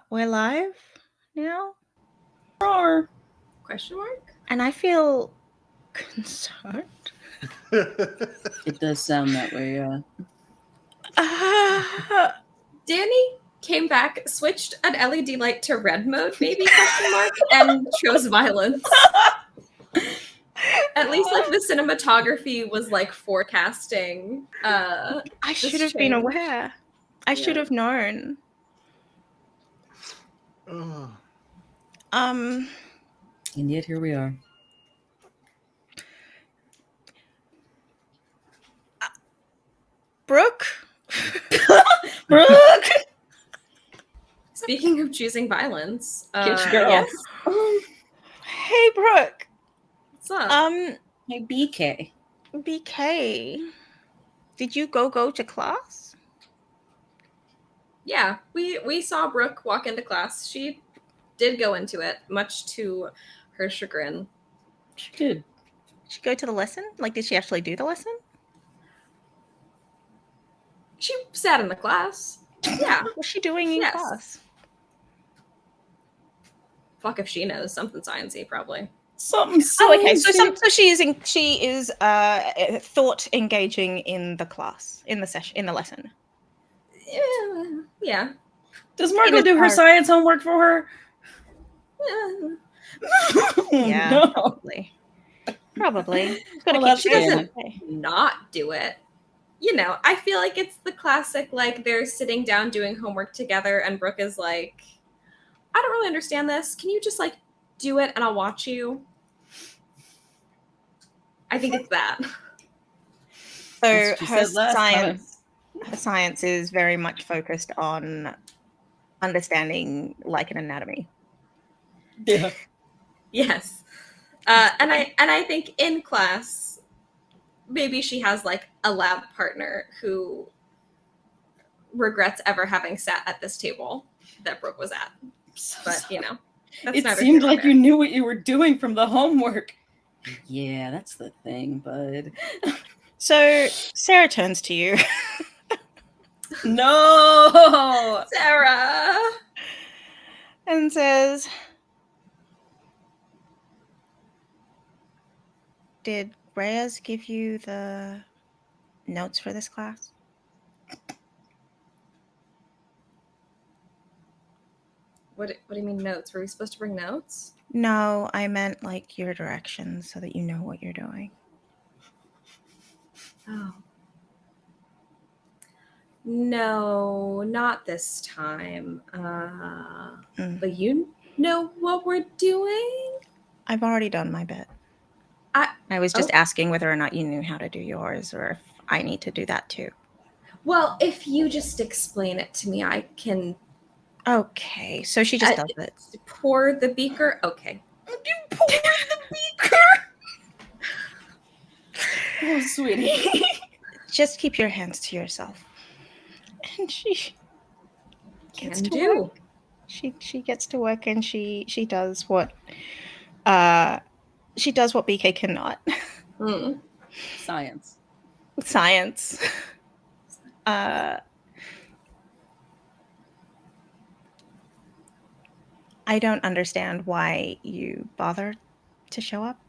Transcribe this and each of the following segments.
We're live now? Question mark? And I feel concerned. It does sound that way, yeah. Danny came back, switched an LED light to red mode, maybe, question mark, and chose violence. At least, like, the cinematography was, like, forecasting I should have been aware. I should have known. And yet here we are. Brooke? Brooke! Speaking of choosing violence, Kitsch girl. yes. Hey, Brooke. What's up? Hey, BK. BK. Did you go to class? Yeah, we saw Brooke walk into class. She did go into it, much to her chagrin. She did. Did she go to the lesson? Like, did she actually do the lesson? She sat in the class. Yeah. What was she doing in class? Fuck if she knows. Something sciencey, probably. Something. Oh, okay. So she is thought engaging in the class, in the session, in the lesson. Yeah. Does Margot do her science homework for her? Yeah, no. Probably. Well, she doesn't not do it. You know, I feel like it's the classic, like, they're sitting down doing homework together, and Brooke is like, I don't really understand this. Can you just, like, do it and I'll watch you? I think it's that. So her science is very much focused on understanding, like, an anatomy. Yeah. Yes. And I think in class, maybe she has, like, a lab partner who regrets ever having sat at this table that Brooke was at. But, you know, it seemed like you knew what you were doing from the homework. Yeah, that's the thing, bud. So Sarah turns to you. No! Sarah! And says, did Reyes give you the notes for this class? What do you mean notes? Were we supposed to bring notes? No, I meant, like, your directions so that you know what you're doing. Oh. No, not this time. But you know what we're doing? I've already done my bit. I was just asking whether or not you knew how to do yours, or if I need to do that too. Well, if you just explain it to me, I can... Okay, so she just does it. Pour the beaker? Okay. You pour the beaker? Oh, sweetie. Just keep your hands to yourself. And she gets to work. She gets to work, and she does what BK cannot. Science. I don't understand why you bother to show up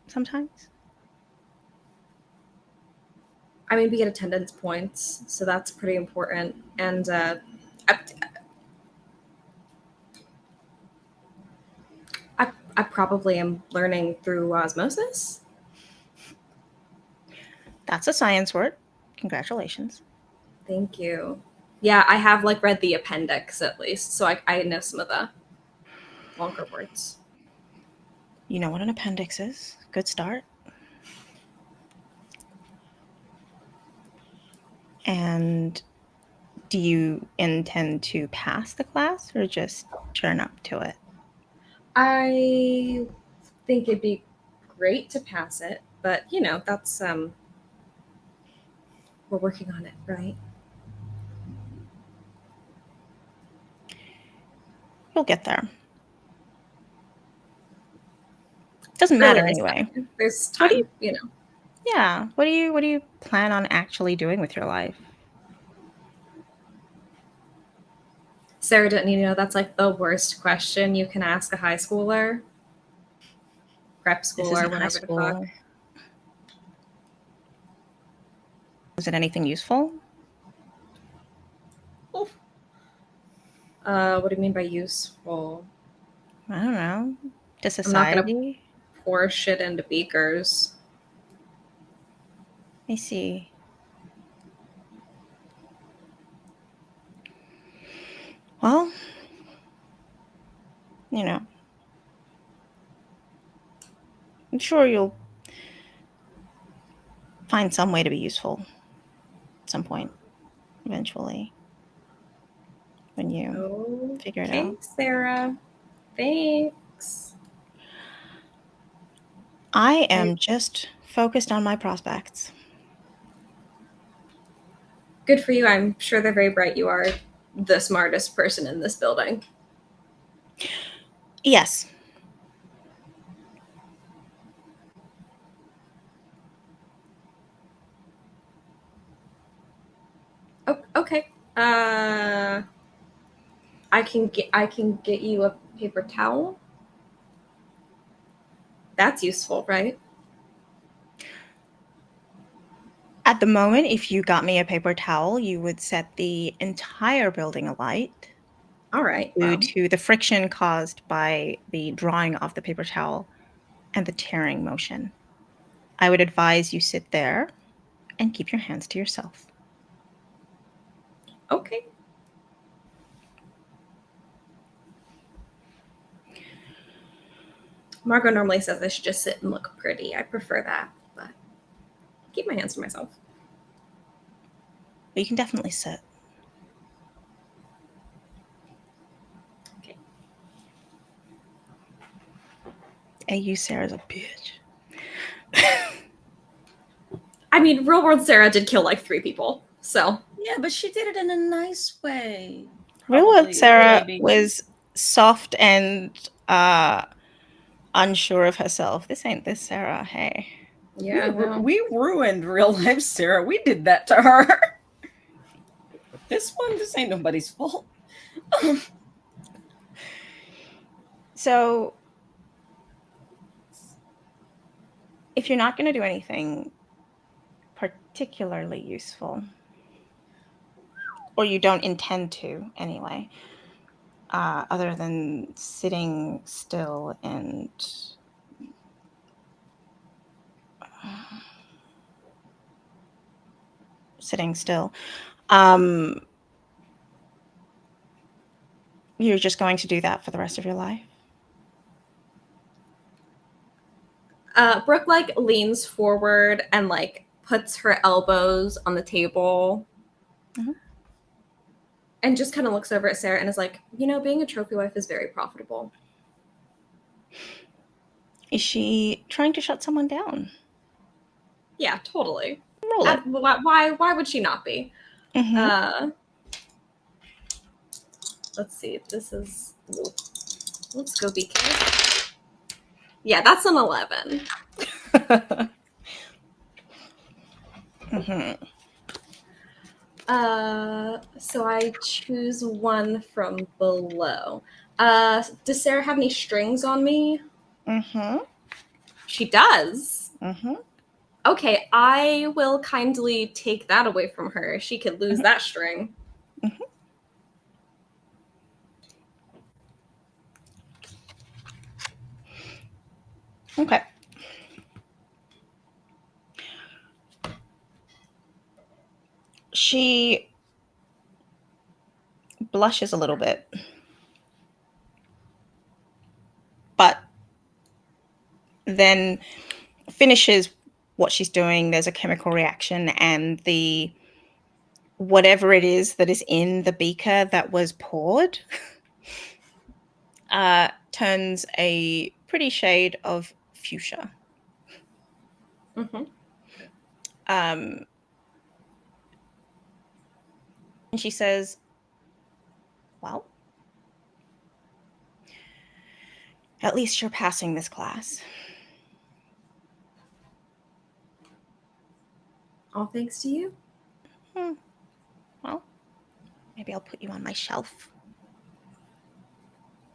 sometimes. I mean, we get attendance points, so that's pretty important. And I probably am learning through osmosis. That's a science word. Congratulations. Thank you. Yeah, I have, like, read the appendix at least, so I know some of the longer words. You know what an appendix is? Good start. And do you intend to pass the class or just turn up to it? I think it'd be great to pass it, but, you know, that's we're working on it, right? You'll get there. Doesn't matter anyway. There's time, you know. Yeah. What do you plan on actually doing with your life? Sarah didn't need to know that's like the worst question you can ask a high schooler. Prep schooler, whatever the fuck. Was it anything useful? What do you mean by useful? I don't know. To society? I'm not gonna pour shit into beakers. I see. Well, you know, I'm sure you'll find some way to be useful at some point, eventually, when you figure it out. Okay, Sarah. Thanks. I am just focused on my prospects. Good for you. I'm sure they're very bright. You are the smartest person in this building. Yes. Oh, okay. I can get you a paper towel. That's useful, right? At the moment, if you got me a paper towel, you would set the entire building alight. All right. Due to the friction caused by the drawing of the paper towel and the tearing motion. I would advise you sit there and keep your hands to yourself. Okay. Margot normally says I should just sit and look pretty. I prefer that, but keep my hands to myself. But you can definitely sit. Okay. Hey, you, Sarah's a bitch. I mean, real world Sarah did kill like 3 people, so. Yeah, but she did it in a nice way. Real world Sarah was soft and unsure of herself. This ain't this Sarah, hey. Yeah, we ruined real life Sarah. We did that to her. This ain't nobody's fault. So, if you're not going to do anything particularly useful, or you don't intend to anyway, other than sitting still and sitting still, you're just going to do that for the rest of your life? Brooke like leans forward and like puts her elbows on the table and just kind of looks over at Sarah and is like, you know, being a trophy wife is very profitable. Is she trying to shut someone down? Yeah, totally. Roll it. Why would she not be? Let's see. This is. Let's go BK. Yeah, that's an 11. So I choose one from below. Does Sarah have any strings on me? She does. Okay, I will kindly take that away from her. She could lose that string. Okay. She blushes a little bit, but then finishes what she's doing. There's a chemical reaction, and the whatever it is that is in the beaker that was poured turns a pretty shade of fuchsia. And she says, well, at least you're passing this class. All thanks to you? Well, maybe I'll put you on my shelf.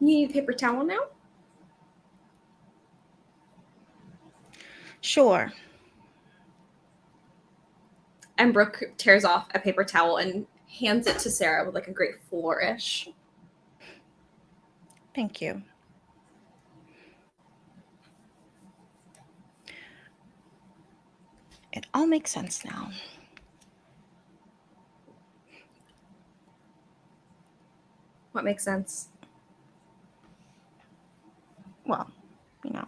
You need a paper towel now? Sure. And Brooke tears off a paper towel and hands it to Sarah with like a great flourish. Thank you. It all makes sense now. What makes sense? Well, you know.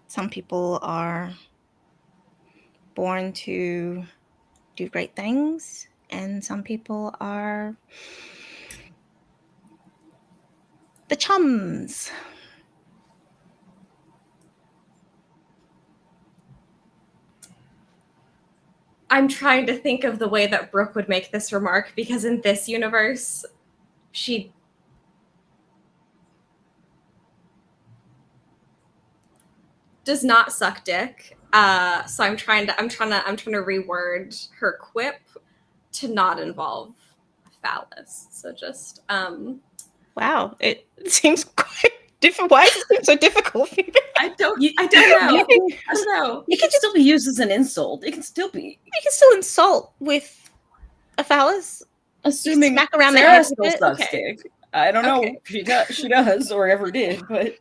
Some people are born to do great things, and some people are the chums. I'm trying to think of the way that Brooke would make this remark, because in this universe, she does not suck dick. So I'm trying to reword her quip to not involve phallus. So just Wow, it seems quite different. Why does it seem so difficult for you? I don't know. You I don't know. It can still be used as an insult. It can still be. You can still insult with a phallus. Assuming Smack around the Sarah edge still of it. sucks Okay. dick. I don't know Okay. if she does or ever did, but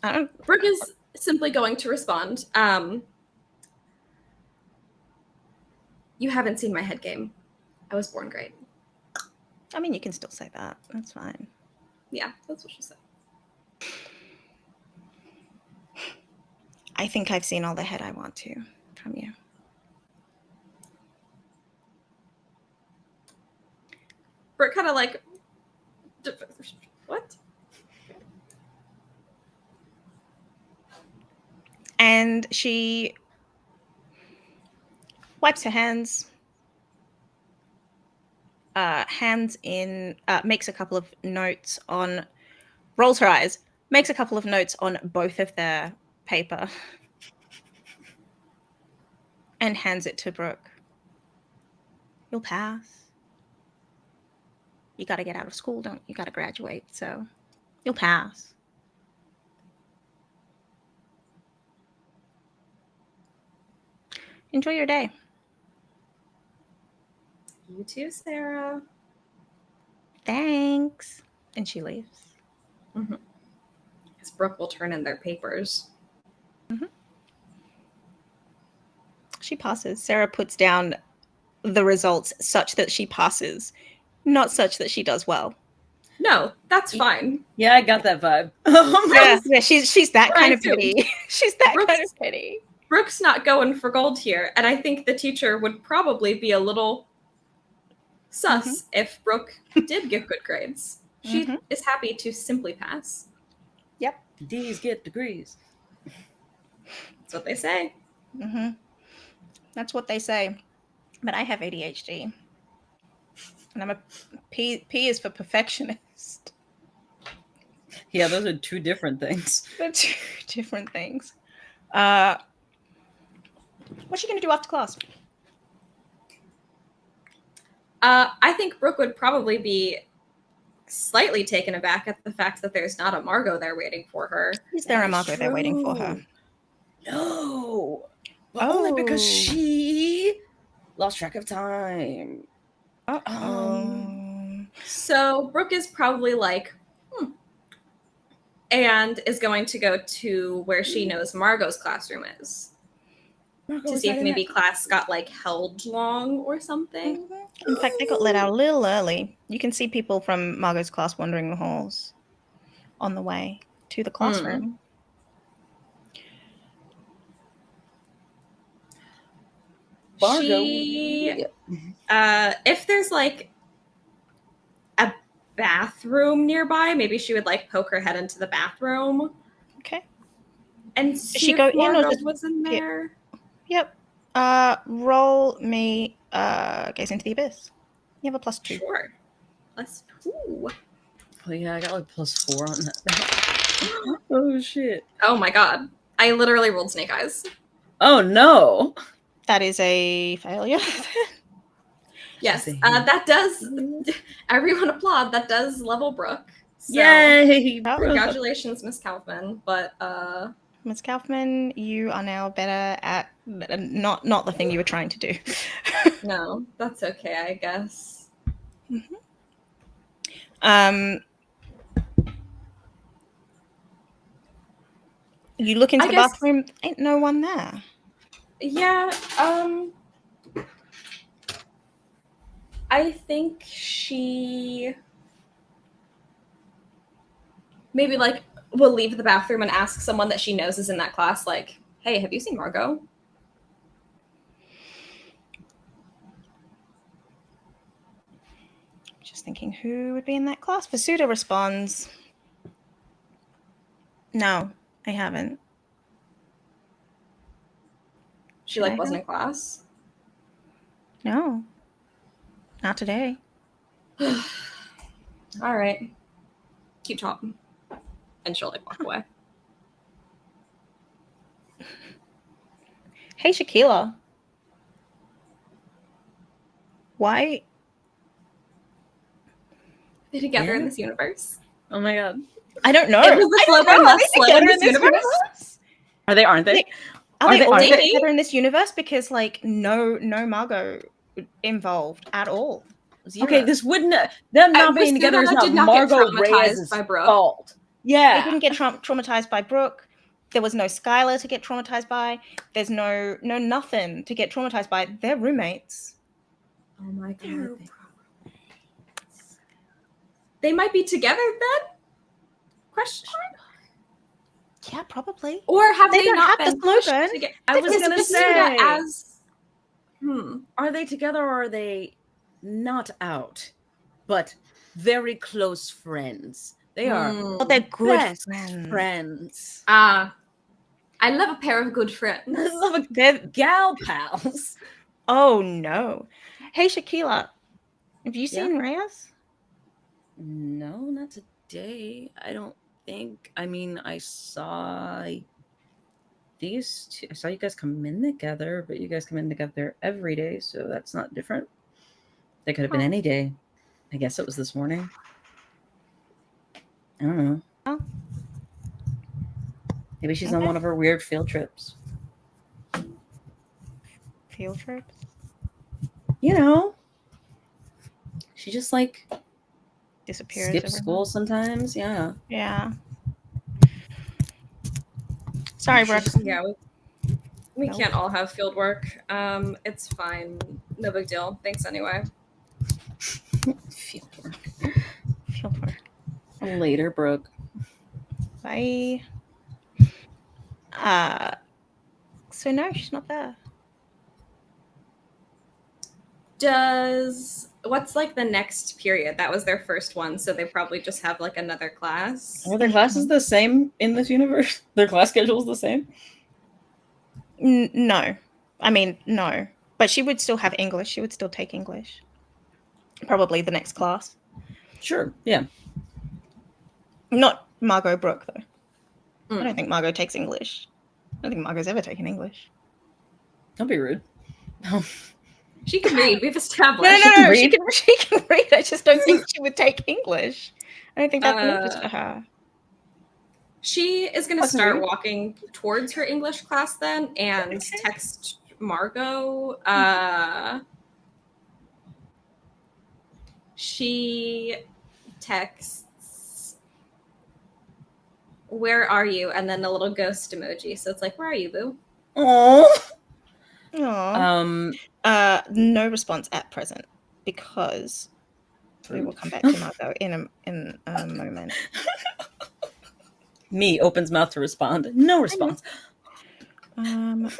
I don't. Brooke is simply going to respond. You haven't seen my head game. I was born great. I mean, you can still say that. That's fine. Yeah, that's what she said. I think I've seen all the head I want to from you. Brooke kind of like, what? And she wipes her hands, makes a couple of notes on, rolls her eyes, makes a couple of notes on both of their paper, and hands it to Brooke. You'll pass. You got to get out of school, don't you? Got to graduate, so you'll pass. Enjoy your day. You too, Sarah. Thanks. And she leaves. Mm-hmm. Because Brooke will turn in their papers. Mm-hmm. She passes. Sarah puts down the results such that she passes, not such that she does well. No, that's fine. yeah, I got that vibe. Yeah, she's that kind of assumed. petty. She's that Brooke's- kind of petty. Brooke's not going for gold here, and I think the teacher would probably be a little sus if Brooke did get good grades. She is happy to simply pass. Yep. D's get degrees. That's what they say. Mm-hmm. That's what they say. But I have ADHD. And I'm a P is for perfectionist. Yeah, those are two different things. They're two different things. What's she going to do after class? I think Brooke would probably be slightly taken aback at the fact that there's not a Margot there waiting for her. Is there a Margot there waiting for her? No. But only because she lost track of time. So Brooke is probably like, and is going to go to where she knows Margot's classroom is. To see if maybe class got like held long or something. In fact, they got let out a little early. You can see people from Margot's class wandering the halls on the way to the classroom. If there's like a bathroom nearby, maybe she would like poke her head into the bathroom. Okay. And see she if go in or Margot just was in there. Yep. Roll me Gaze into the Abyss. You have a +2. Sure. +2. Oh yeah, I got like +4 on that. Oh shit. Oh my god. I literally rolled snake eyes. Oh no. That is a failure. Yes, that does. Everyone applaud. That does level Brooke. So, Yay! Oh. Brooke. congratulations, Miss Kaufman. But Ms. Kaufman, you are now better at not the thing you were trying to do. no, that's okay, I guess. You look into I the guess- bathroom, ain't no one there. Yeah, I think she maybe like will leave the bathroom and ask someone that she knows is in that class, like, "Hey, have you seen Margot?" Just thinking who would be in that class. Fusuda responds, "No, I haven't." She Should like I wasn't go? in class. No, not today. All right, keep talking, and she'll like walk away. Hey, Shaquila. Why? They together in Yeah? this universe. Oh my god. I don't know. It was the I slow don't know. burn Are less they slow together in this universe? Are they? Aren't they? Are they always maybe? together in this universe? Because like no Margot involved at all. Zero. Okay, this wouldn't. Them not being together is Fusuda not did not get Margot traumatized Reyes' by Brooke. fault. They Yeah. didn't get traumatized by Brooke. There was no Skylar to get traumatized by. There's no nothing to get traumatized by. They're roommates. Oh my god. They might be together then? Question mark? Yeah, probably. Or have They they don't not have the been pushed slogan. together? I was Because gonna Fusuda say, as are they together or are they not out, but very close friends? They are Well, they're good best friends. friends. I love a pair of good friends. I love a They're gal pals. oh no. Hey Shaquila, have you seen Reyes? No, not today. I don't think. I mean, I saw these two. I saw you guys come in together, but you guys come in together every day, so that's not different. They could have been any day. I guess it was this morning. I don't know. Oh. Maybe she's on Okay. one of her weird field trips. Field trips? You know, she just like Disappears skips every school month. sometimes. Yeah. Yeah. Sorry, She's Brooke. just- Yeah, we Nope. can't all have field work. It's fine. No big deal. Thanks anyway. field work. Field work. Later, Brooke. Bye. So no, she's not there. What's like the next period? That was their first one, so they probably just have like another class. Are their classes the same in this universe? Their class schedule is the same? No. I mean, no. But she would still have English. She would still take English. Probably the next class. Sure. Yeah. Not Margot Brooke, though. I don't think Margot takes English. I don't think Margot's ever taken English. Don't be rude. She can read. We've established. No, She can read. She can read. I just don't think she would take English. I don't think that's an interest for her. She is going to Doesn't start read. walking towards her English class then and text Margot. She texts, "Where are you?" and then a little ghost emoji. So it's like, "Where are you, boo?" Aww. Aww. No response at present because we will come back to Margot in a moment. Me opens mouth to respond. No response. I've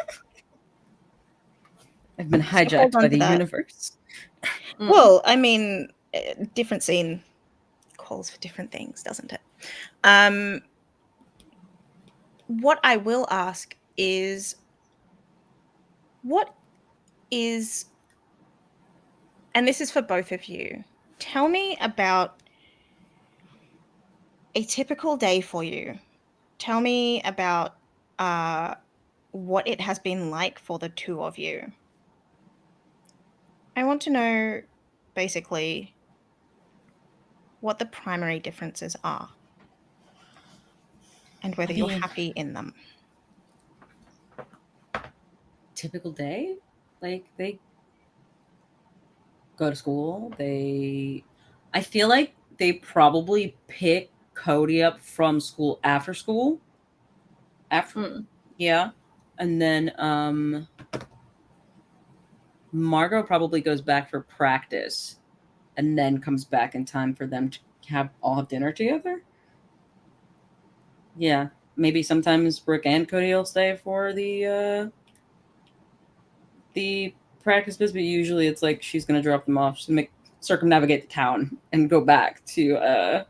I've been hijacked by the universe. Well, I mean, different scene calls for different things, doesn't it? What I will ask is, what is, and this is for both of you, tell me about a typical day for you. Tell me about what it has been like for the two of you. I want to know, basically, what the primary differences are and whether you're happy in them. Typical day, like they go to school. I feel like they probably pick Cody up from school after school. Yeah, and then Margot probably goes back for practice, and then comes back in time for them to have dinner together. Yeah, maybe sometimes Brooke and Cody will stay for the practice bits, but usually it's like she's gonna drop them off. She's gonna circumnavigate the town and go back to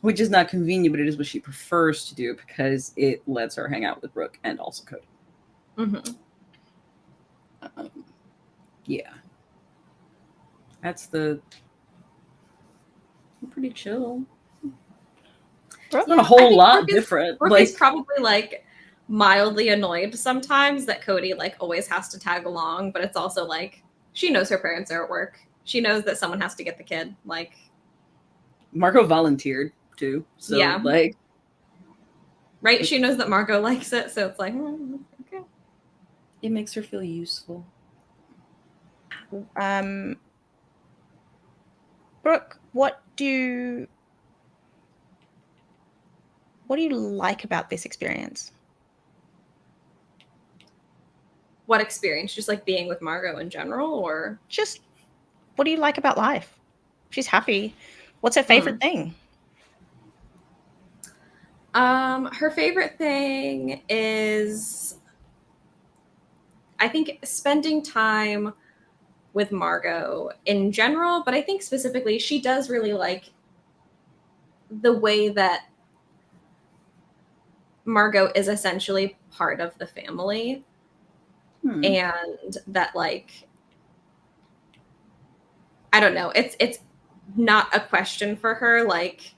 which is not convenient, but it is what she prefers to do because it lets her hang out with Brooke and also Cody. Mm-hmm. Yeah, that's pretty chill. Brooke? Not a whole lot Brooke different. Brooke is probably like mildly annoyed sometimes that Cody like always has to tag along, but it's also like she knows her parents are at work. She knows that someone has to get the kid. Like Margot volunteered too, so yeah, like right. She knows that Margot likes it, so it's like okay. It makes her feel useful. Brooke, what do you like about this experience? What experience? Just like being with Margot in general, or just what do you like about life? She's happy. What's her favorite thing? Her favorite thing is, I think, spending time with Margot in general, but I think specifically she does really like the way that Margot is essentially part of the family. And that like I don't know, it's not a question for her, like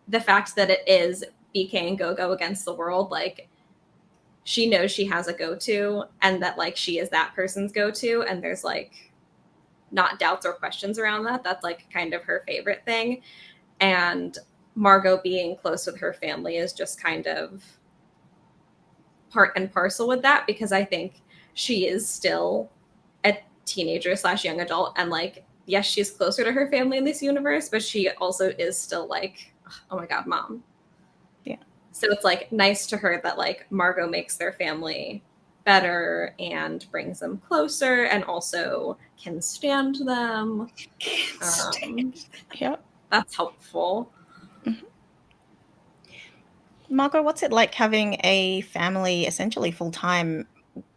the fact that it is BK and Gogo against the world, like she knows she has a go-to and that like she is that person's go-to, and there's like not doubts or questions around that. That's like kind of her favorite thing. And Margot being close with her family is just kind of part and parcel with that, because I think she is still a teenager / young adult, and like yes, she's closer to her family in this universe, but she also is still like, oh my god, mom. Yeah. So it's like nice to her that like Margot makes their family better and brings them closer and also can stand them. Yeah, that's helpful. Mm-hmm. Margot, what's it like having a family essentially full time?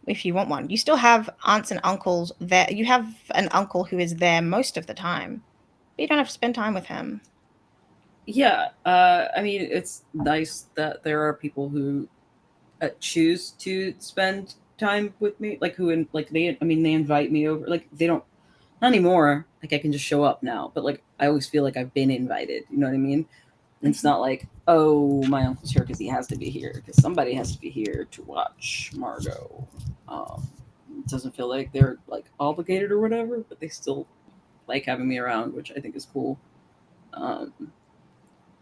If you want one, you still have aunts and uncles there. You have an uncle who is there most of the time, but you don't have to spend time with him. Yeah, I mean, it's nice that there are people who choose to spend time with me, like they invite me over. Like they don't, not anymore. Like I can just show up now, but like I always feel like I've been invited. You know what I mean? It's not like, oh, my uncle's here because he has to be here, because somebody has to be here to watch Margot. It doesn't feel like they're like obligated or whatever, but they still like having me around, which I think is cool.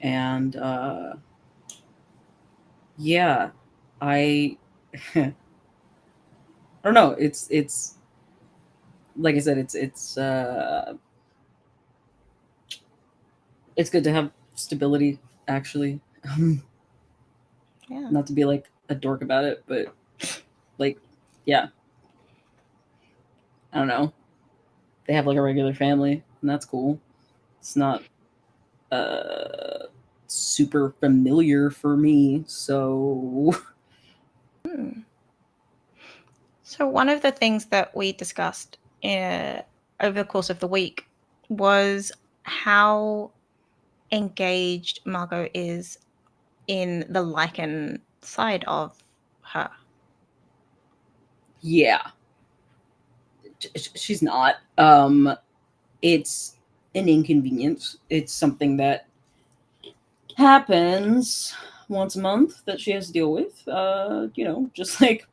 And yeah, I I don't know. It's like I said, it's good to have stability, actually. Yeah. Not to be like a dork about it, but like, yeah, I don't know. They have like a regular family, and that's cool. It's not super familiar for me, so So one of the things that we discussed over the course of the week was how engaged Margot is in the Lycan side of her. yeah, she's not. It's an inconvenience. It's something that happens once a month that she has to deal with. Just like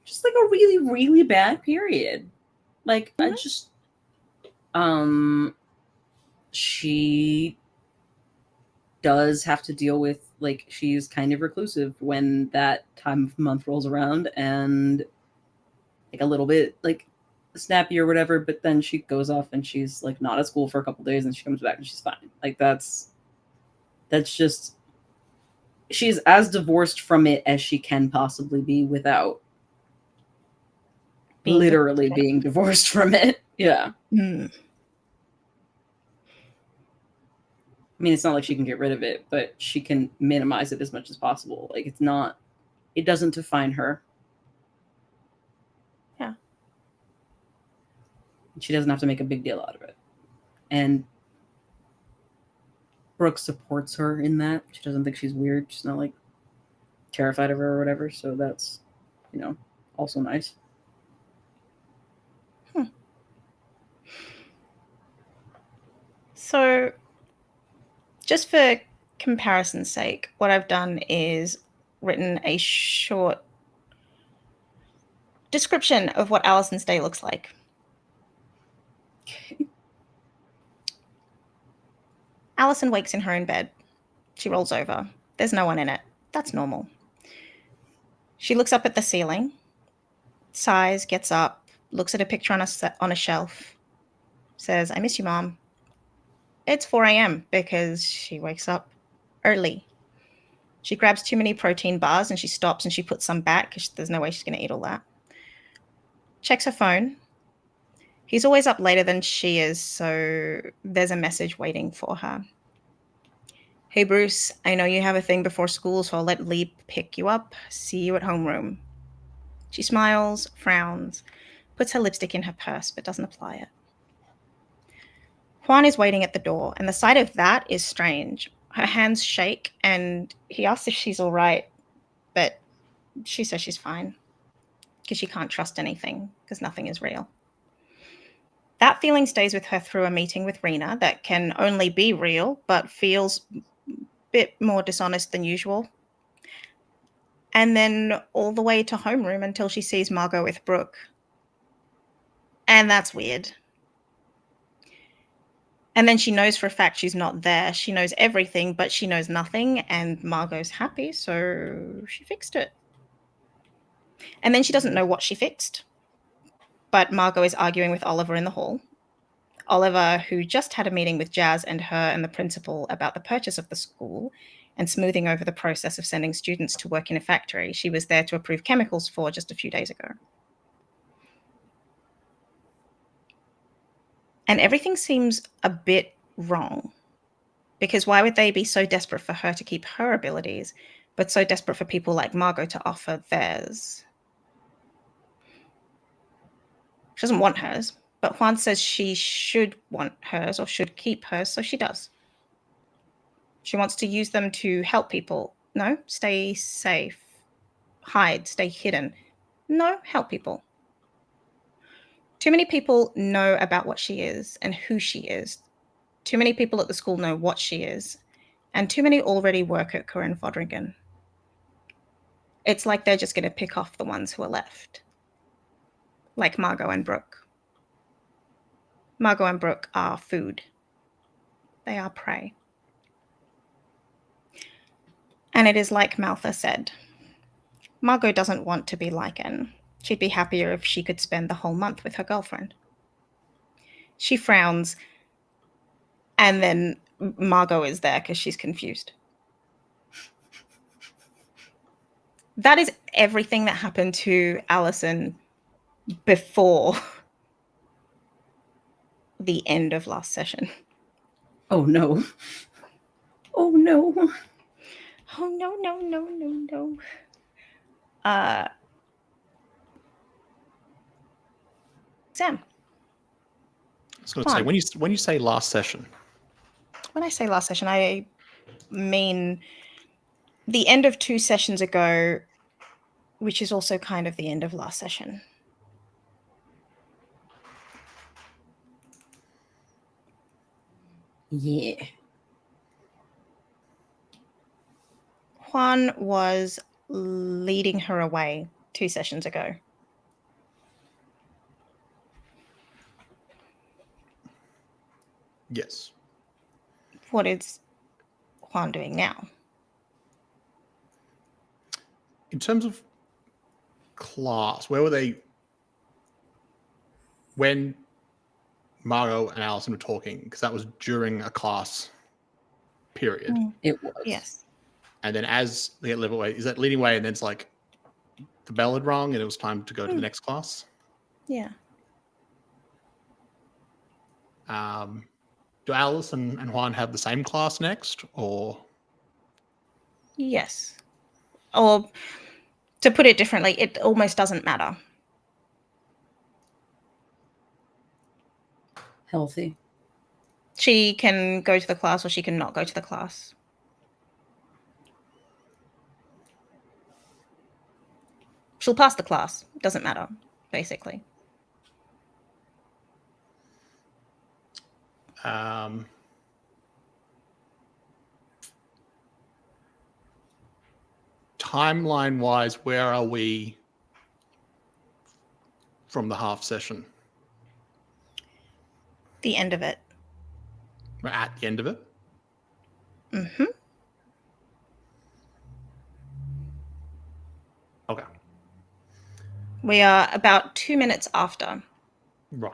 a really, really bad period. Like, I just, she does have to deal with, like, she's kind of reclusive when that time of month rolls around, and like a little bit like snappy or whatever, but then she goes off and she's like not at school for a couple days and she comes back and she's fine. Like that's just, she's as divorced from it as she can possibly be without literally being divorced from it. Yeah. I mean, it's not like she can get rid of it, but she can minimize it as much as possible. Like it doesn't define her. Yeah. She doesn't have to make a big deal out of it. And Brooke supports her in that. She doesn't think she's weird. She's not like terrified of her or whatever. So that's, also nice. So, just for comparison's sake, what I've done is written a short description of what Alison's day looks like. Okay. Alison wakes in her own bed. She rolls over. There's no one in it. That's normal. She looks up at the ceiling, sighs, gets up, looks at a picture on a shelf, says, "I miss you, Mom." It's 4 a.m. because she wakes up early. She grabs too many protein bars and she stops and she puts some back because there's no way she's going to eat all that. Checks her phone. He's always up later than she is, so there's a message waiting for her. "Hey, Bruce, I know you have a thing before school, so I'll let Lee pick you up. See you at homeroom." She smiles, frowns, puts her lipstick in her purse, but doesn't apply it. Juan is waiting at the door, and the sight of that is strange. Her hands shake, and he asks if she's all right, but she says she's fine because she can't trust anything because nothing is real. That feeling stays with her through a meeting with Rena that can only be real, but feels a bit more dishonest than usual. And then all the way to homeroom until she sees Margot with Brooke. And that's weird. And then she knows for a fact she's not there. She knows everything, but she knows nothing, and Margot's happy, so she fixed it. And then she doesn't know what she fixed. But Margot is arguing with Oliver in the hall. Oliver, who just had a meeting with Jazz and her and the principal about the purchase of the school and smoothing over the process of sending students to work in a factory she was there to approve chemicals for just a few days ago. And everything seems a bit wrong, because why would they be so desperate for her to keep her abilities, but so desperate for people like Margot to offer theirs? She doesn't want hers, but Juan says she should want hers or should keep hers, so she does. She wants to use them to help people. No, stay safe. Hide, stay hidden. No, help people. Too many people know about what she is and who she is. Too many people at the school know what she is, and too many already work at Corinne Fodringen. It's like they're just going to pick off the ones who are left. Like Margot and Brooke. Margot and Brooke are food. They are prey. And it is like Maltha said. Margot doesn't want to be Lycan. She'd be happier if she could spend the whole month with her girlfriend. She frowns, and then Margot is there because she's confused. That is everything that happened to Alison before the end of last session. Oh no. Oh no. Oh no, no, no, no, no. Sam. I was going to say, Juan. when you say last session, When I say last session, I mean the end of 2 sessions ago, which is also kind of the end of last session. Yeah. Juan was leading her away 2 sessions ago. Yes. What is Juan doing now? In terms of class, where were they when Margot and Allison were talking? Because that was during a class period. It was. Yes. And then as they get level away, is that leading away and then it's like the bell had rung and it was time to go to the next class? Yeah. Do Alice and Juan have the same class next, or? Yes. Or to put it differently, it almost doesn't matter. Healthy. She can go to the class or she can not go to the class. She'll pass the class. Doesn't matter, basically. Timeline-wise, where are we from the half session? The end of it. We're at the end of it? Mm-hmm. Okay. We are about 2 minutes after. Right.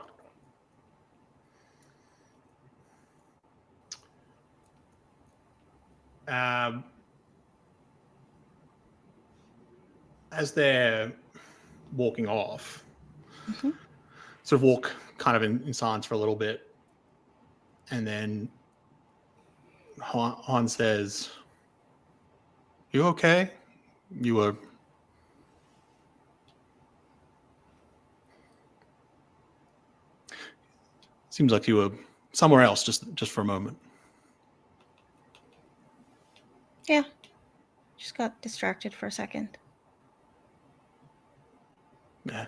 As they're walking off, sort of walk kind of in silence for a little bit, and then Han says, "You okay? You were..." Seems like you were somewhere else just for a moment. Yeah. Just got distracted for a second. Yeah.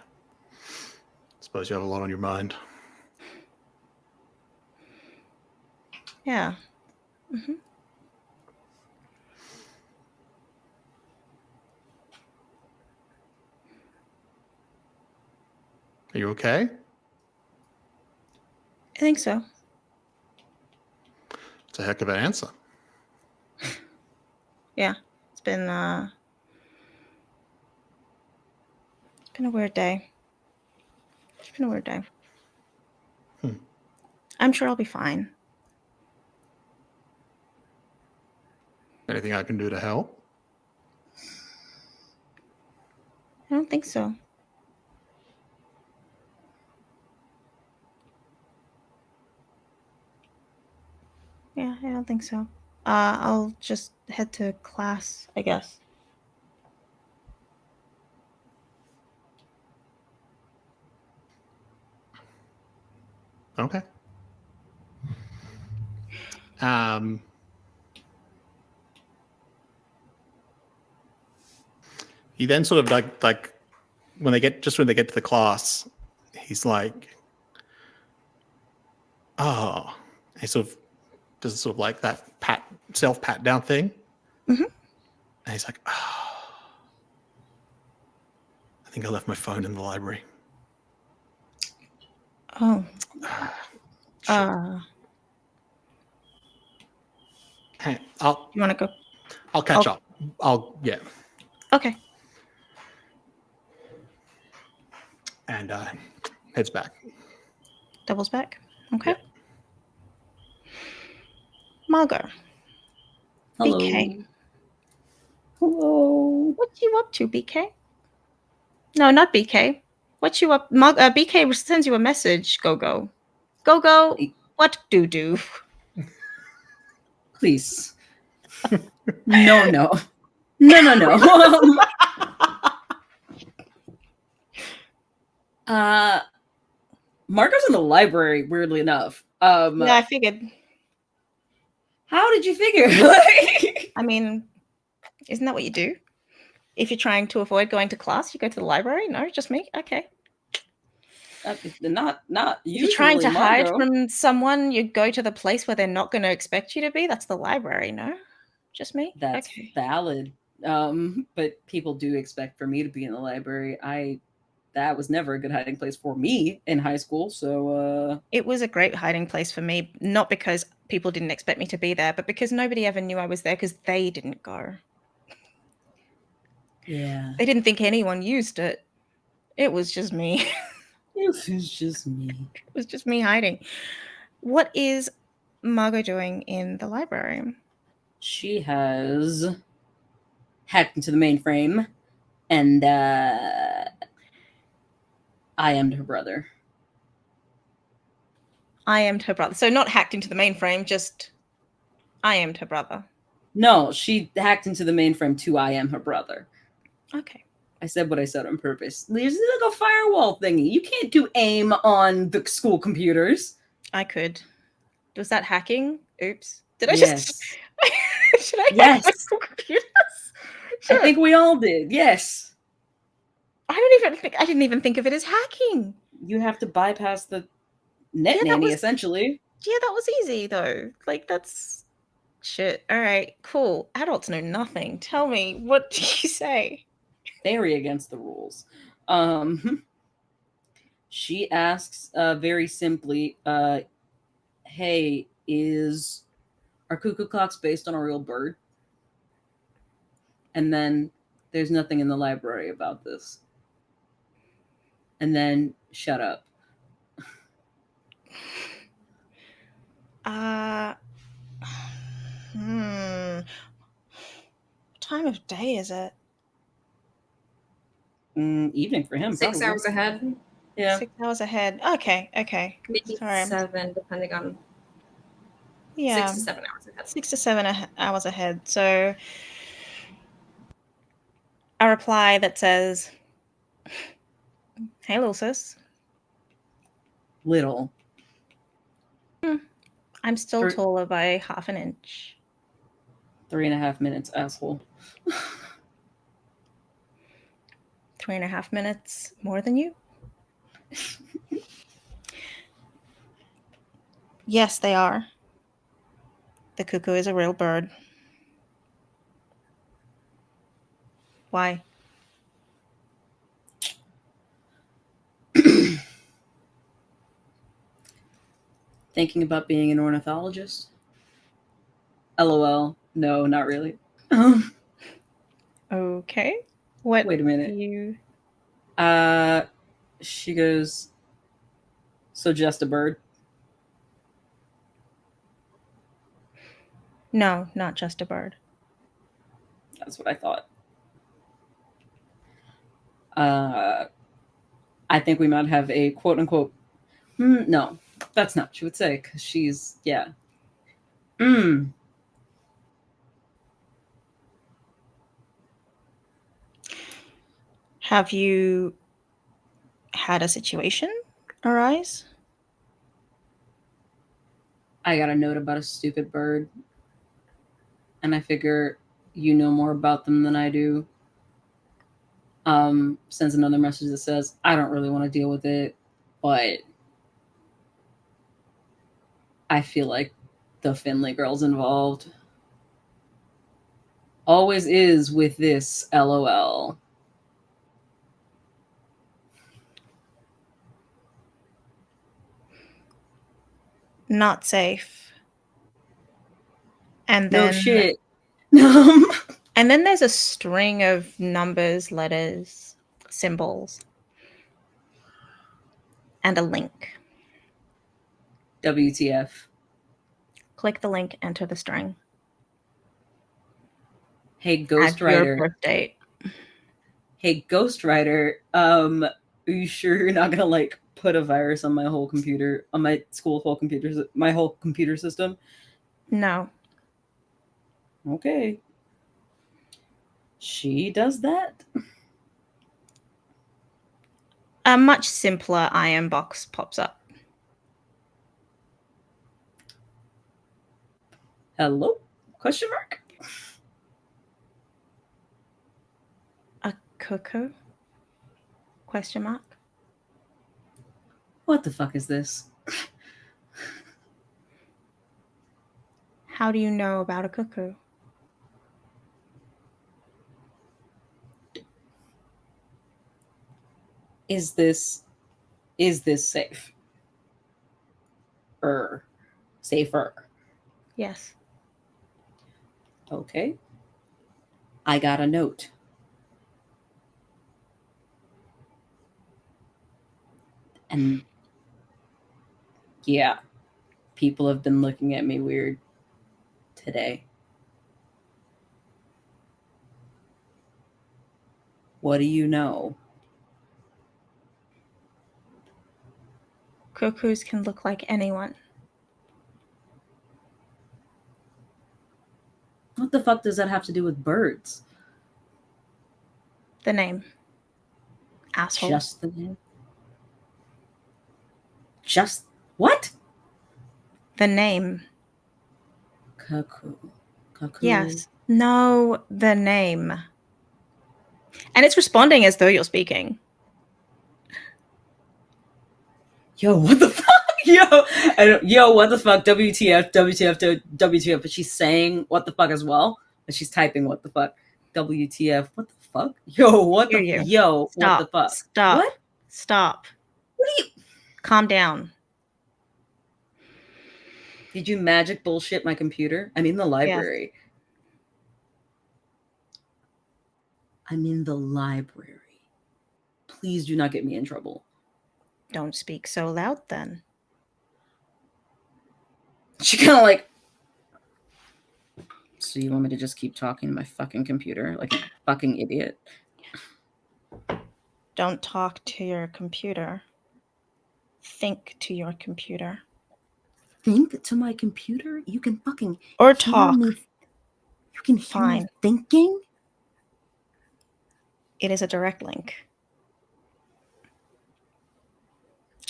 Suppose you have a lot on your mind. Yeah. Mm-hmm. Are you okay? I think so. It's a heck of an answer. Yeah. It's been a weird day. It's been a weird day. I'm sure I'll be fine. Anything I can do to help? I don't think so. Yeah, I don't think so. I'll just head to class, I guess. Okay. He then sort of like when they get to the class, he's like, "Oh," he sort of does sort of like that self pat down thing, Mm-hmm. and he's like, "Oh, I think I left my phone in the library." Oh. Shit. Hey, You want to go? I'll catch up. Yeah. Okay. And heads back. Doubles back. Okay. Yeah. Margot. Hello. BK. Hello. What you up to, BK? No, not BK. What you up? BK sends you a message, Gogo. Gogo, what do? Please. No. Marco's in the library, weirdly enough. Yeah, I figured. How did you figure? I mean, isn't that what you do? If you're trying to avoid going to class, you go to the library? No, just me? Okay. Not If usually. you're trying to hide Margot. from someone, you go to the place where they're not going to expect you to be. That's the library, no? Just me? That's okay. valid. But people do expect for me to be in the library. I that was never a good hiding place for me in high school. So It was a great hiding place for me, not because people didn't expect me to be there, but because nobody ever knew I was there because they didn't go. yeah, They didn't think anyone used it. It was just me. it was just me. It was just me hiding. What is Margot doing in the library? She has hacked into the mainframe, and I am her brother. I am her brother. So not hacked into the mainframe, just I am her brother. No, she hacked into the mainframe to I am her brother. Okay. I said what I said on purpose. There's like a firewall thingy. You can't do aim on the school computers. I could. Was that hacking? Oops. Did I Yes. just... Should I hack Yes. my school computers? I think we all did. Yes. I didn't even think of it as hacking. You have to bypass the net Yeah, that nanny, was- essentially. Yeah, that was easy though. Like that's shit. All right, cool. Adults know nothing. Tell me, what do you say? Very against the rules. She asks very simply, hey, are cuckoo clocks based on a real bird? And then there's nothing in the library about this. And then shut up. What time of day is it? Evening for him. 6 probably. hours ahead. Yeah. 6 hours ahead. Okay. Maybe Sorry. 7, depending on Yeah. 6 to 7 hours ahead. 6 to 7 hours ahead. So a reply that says, "Hey, little sis. Little. I'm still taller by half an inch. 3.5 minutes, asshole. 3.5 minutes more than you?" Yes, they are. The cuckoo is a real bird. Why? Thinking about being an ornithologist? LOL. No, not really. Okay. What? Wait a minute. She goes, so just a bird? No, not just a bird. That's what I thought. I think we might have a quote unquote. No, that's not what she would say because she's, yeah. Have you had a situation arise? I got a note about a stupid bird. And I figure you know more about them than I do. Sends another message that says, I don't really want to deal with it, but I feel like the Finley girl's involved. Always is with this, LOL. Not safe. And No then shit. And then there's a string of numbers, letters, symbols, and a link. WTF. Click the link, enter the string. Hey, Add your Ghostwriter. birth date. Hey, Ghostwriter. Are you sure you're not gonna like put a virus on my whole computer, on my school's whole computers, my whole computer system? No. Okay. She does that. A much simpler IM box pops up. Hello? Question mark? A cuckoo? Question mark. What the fuck is this? How do you know about a cuckoo? Is this safe? Safer. Yes. Okay. I got a note. And yeah, people have been looking at me weird today. What do you know? Cuckoos can look like anyone. What the fuck does that have to do with birds? The name. Asshole. Just the name? Just what? The name. Cuckoo. Cuckoo. Yes. No, the name. And it's responding as though you're speaking. Yo, what the fuck? Yo, what the fuck? WTF, WTF, WTF. But she's saying what the fuck as well. And she's typing what the fuck. WTF, what the fuck? Yo, what the Hear you. yo, Stop. what the fuck? Stop. What? Stop. What are you? Calm down. Did you magic bullshit my computer? I'm in the library. Yes. I'm in the library. Please do not get me in trouble. Don't speak so loud then. She kind of like, so you want me to just keep talking to my fucking computer like a fucking idiot? Don't talk to your computer. Think to your computer. Think to my computer? You can fucking or talk. Me. You can hear me thinking? It is a direct link.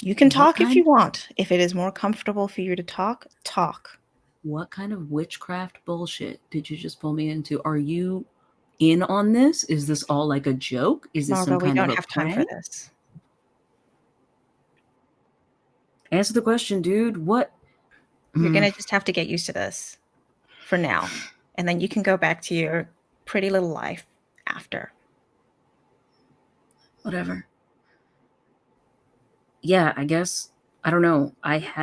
You can talk if you want. If it is more comfortable for you to talk, talk. What kind of witchcraft bullshit did you just pull me into? Are you in on this? Is this all like a joke? Is this Margot, some kind of a prank? we don't have time for this. Answer the question, dude. What? You're going to just have to get used to this for now. And then you can go back to your pretty little life after. Whatever. Yeah, I guess. I don't know. I've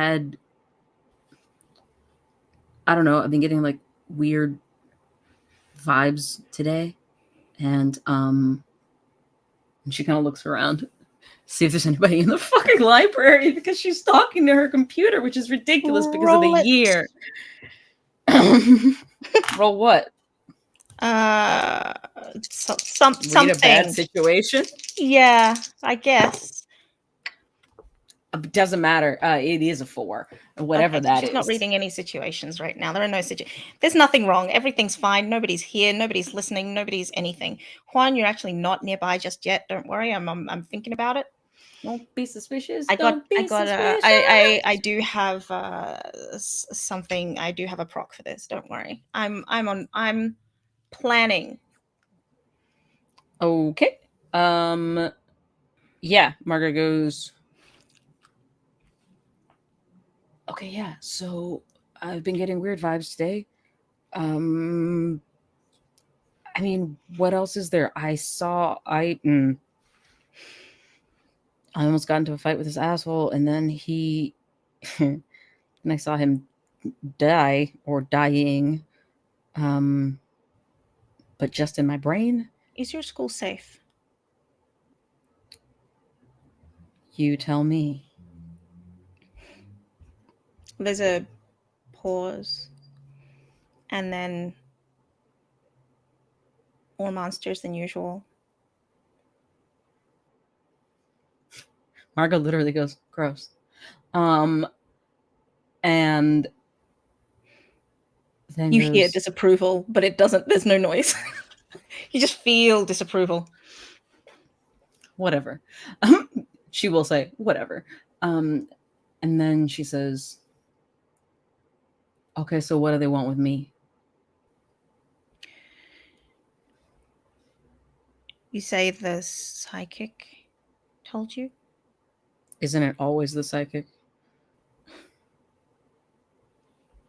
been getting like weird vibes today. And she kind of looks around, see if there's anybody in the fucking library, because she's talking to her computer, which is ridiculous because of the year. Roll what? Something. Read a bad situation? Yeah, I guess. It doesn't matter. It is a 4. Whatever that is. She's not reading any situations right now. There are no situations. There's nothing wrong. Everything's fine. Nobody's here. Nobody's listening. Nobody's anything. Juan, you're actually not nearby just yet. Don't worry. I'm thinking about it. Don't be suspicious. I do have something. I do have a proc for this. Don't worry. I'm planning. Okay. Yeah, Margaret goes, okay, yeah, so I've been getting weird vibes today. I mean, what else is there? I almost got into a fight with this asshole, and then and I saw him die or dying, but just in my brain. Is your school safe? You tell me. There's a pause, and then more monsters than usual. Margot literally goes, gross. And then you hear disapproval, but it doesn't, there's no noise. You just feel disapproval. Whatever. She will say, whatever. And then she says, okay, so what do they want with me? You say the psychic told you? Isn't it always the psychic?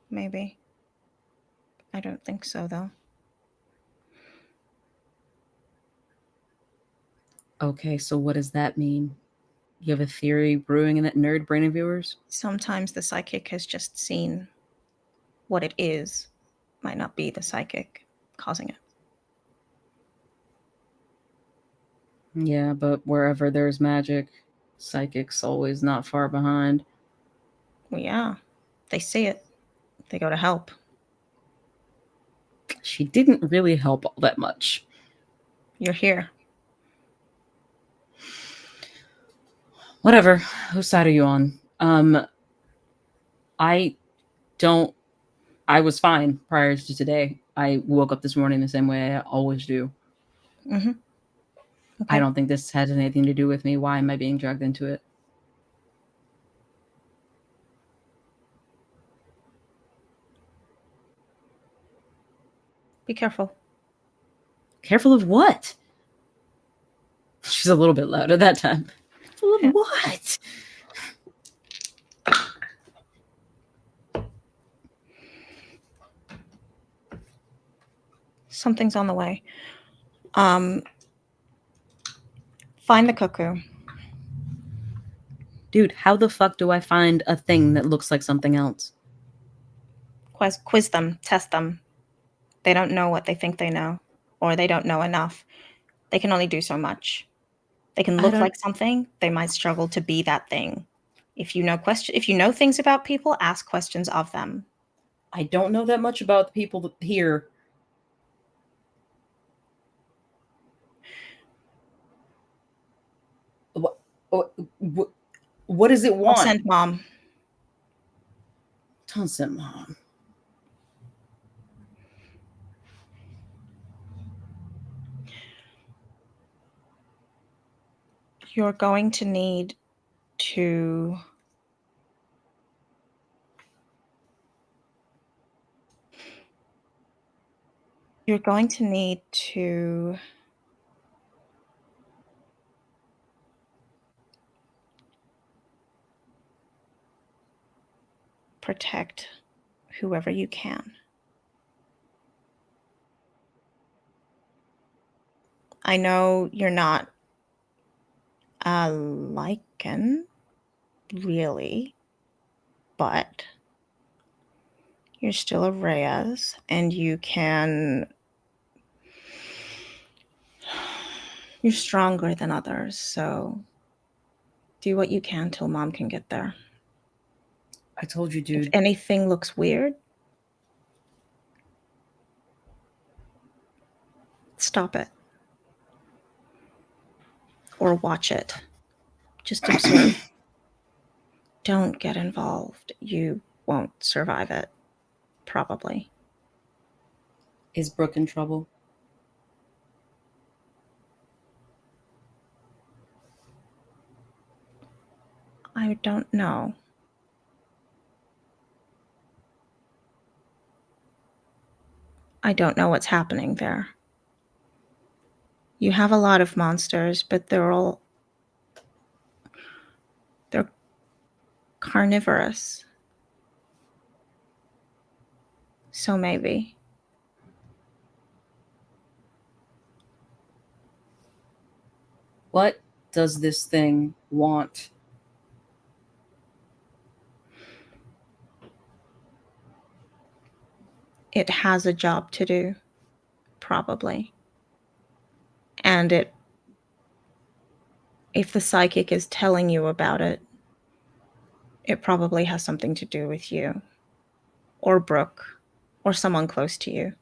Maybe. I don't think so, though. Okay, so what does that mean? You have a theory brewing in that nerd brain of yours? Sometimes the psychic has just seen what it is, might not be the psychic causing it. Yeah, but wherever there's magic, psychic's always not far behind. Well, yeah, they see it. They go to help. She didn't really help all that much. You're here. Whatever. Whose side are you on? I was fine prior to today. I woke up this morning the same way I always do. Mm-hmm. Okay. I don't think this has anything to do with me. Why am I being dragged into it? Be careful. Careful of what? She's a little bit louder that time. Careful of Yeah. what? Something's on the way. Find the cuckoo. Dude, how the fuck do I find a thing that looks like something else? Quiz them. Test them. They don't know what they think they know, or they don't know enough. They can only do so much. They can look like something. They might struggle to be that thing. If you know things about people, ask questions of them. I don't know that much about the people here. What does it want? I'll send Mom. Don't send Mom. You're going to need to protect whoever you can. I know you're not a Lycan, really, but you're still a Reyes, and you're stronger than others, so do what you can till Mom can get there. I told you, dude. If anything looks weird, stop it. Or watch it. Just observe. Don't get involved. You won't survive it. Probably. Is Brook in trouble? I don't know. I don't know what's happening there. You have a lot of monsters, but they're carnivorous. So maybe. What does this thing want? It has a job to do, probably. And if the psychic is telling you about it, it probably has something to do with you, or Brook, or someone close to you.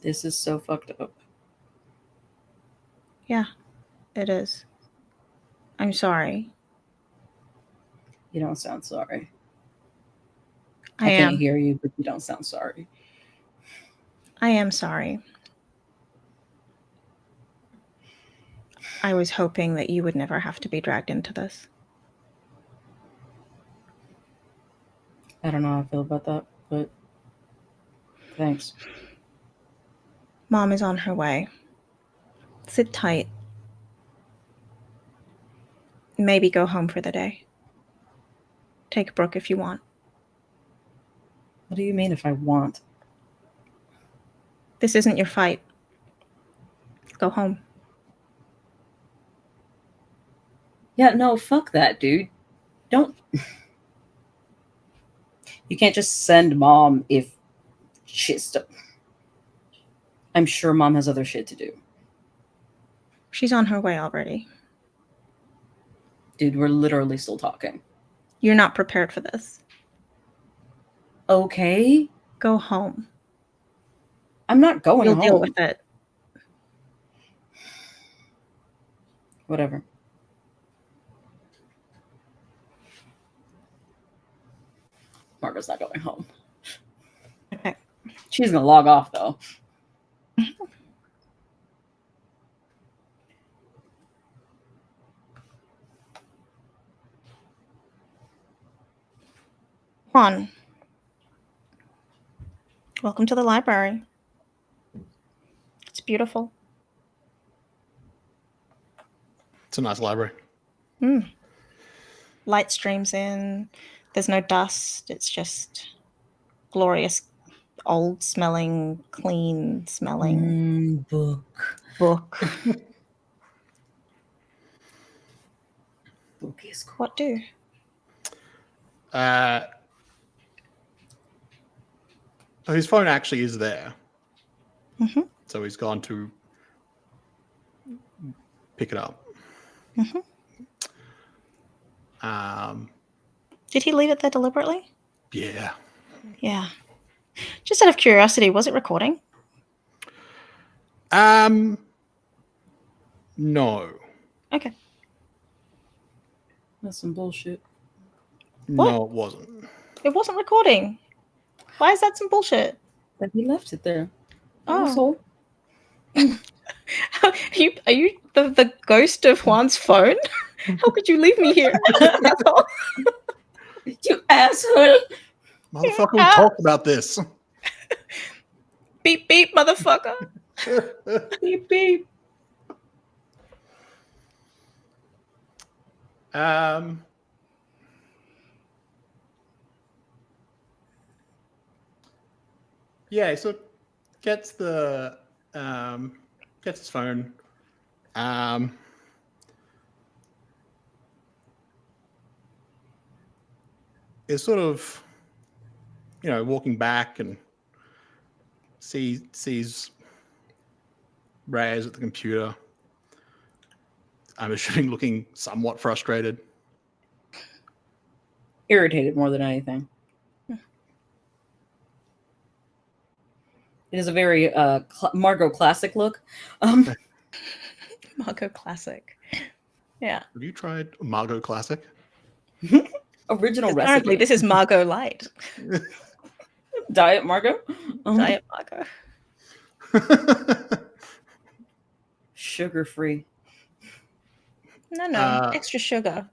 This is so fucked up. Yeah, it is. I'm sorry. You don't sound sorry. I can't am. hear you, but you don't sound sorry. I am sorry. I was hoping that you would never have to be dragged into this. I don't know how I feel about that, but thanks. Mom is on her way. Sit tight. Maybe go home for the day. Take Brook if you want. What do you mean if I want? This isn't your fight. Go home. Yeah, no, fuck that, dude. Don't. You can't just send mom if shit's. I'm sure mom has other shit to do. She's on her way already. Dude, we're literally still talking. You're not prepared for this. Okay. Go home. I'm not going You'll home. deal with it. Whatever. Margot's not going home. Okay. She's gonna log off though. Juan, welcome to the library. It's beautiful. It's a nice library. Light streams in. There's no dust. It's just glorious, old smelling, clean smelling Book. book. Book is cool. What do? So his phone actually is there. Mm-hmm. So he's gone to pick it up. Mm-hmm. Um, Did he leave it there deliberately? yeah. Yeah. Just out of curiosity, was it recording? No. Okay. That's some bullshit. What? No, it wasn't. It wasn't recording. Why is that some bullshit? But he left it there. Oh. Asshole. Are you the ghost of Juan's phone? How could you leave me here? Asshole. You asshole. Motherfucker, we talked about this. Beep beep, motherfucker. Beep beep. Yeah, so gets the gets his phone. Is sort of, walking back and sees Raz at the computer. I'm assuming looking somewhat frustrated. Irritated more than anything. It is a very Margot classic look. Margot classic. Yeah. Have you tried Margot Classic? Original Apparently, recipe. this is Margot Light. Diet Margot. Diet Margot. Sugar free. No. Extra sugar.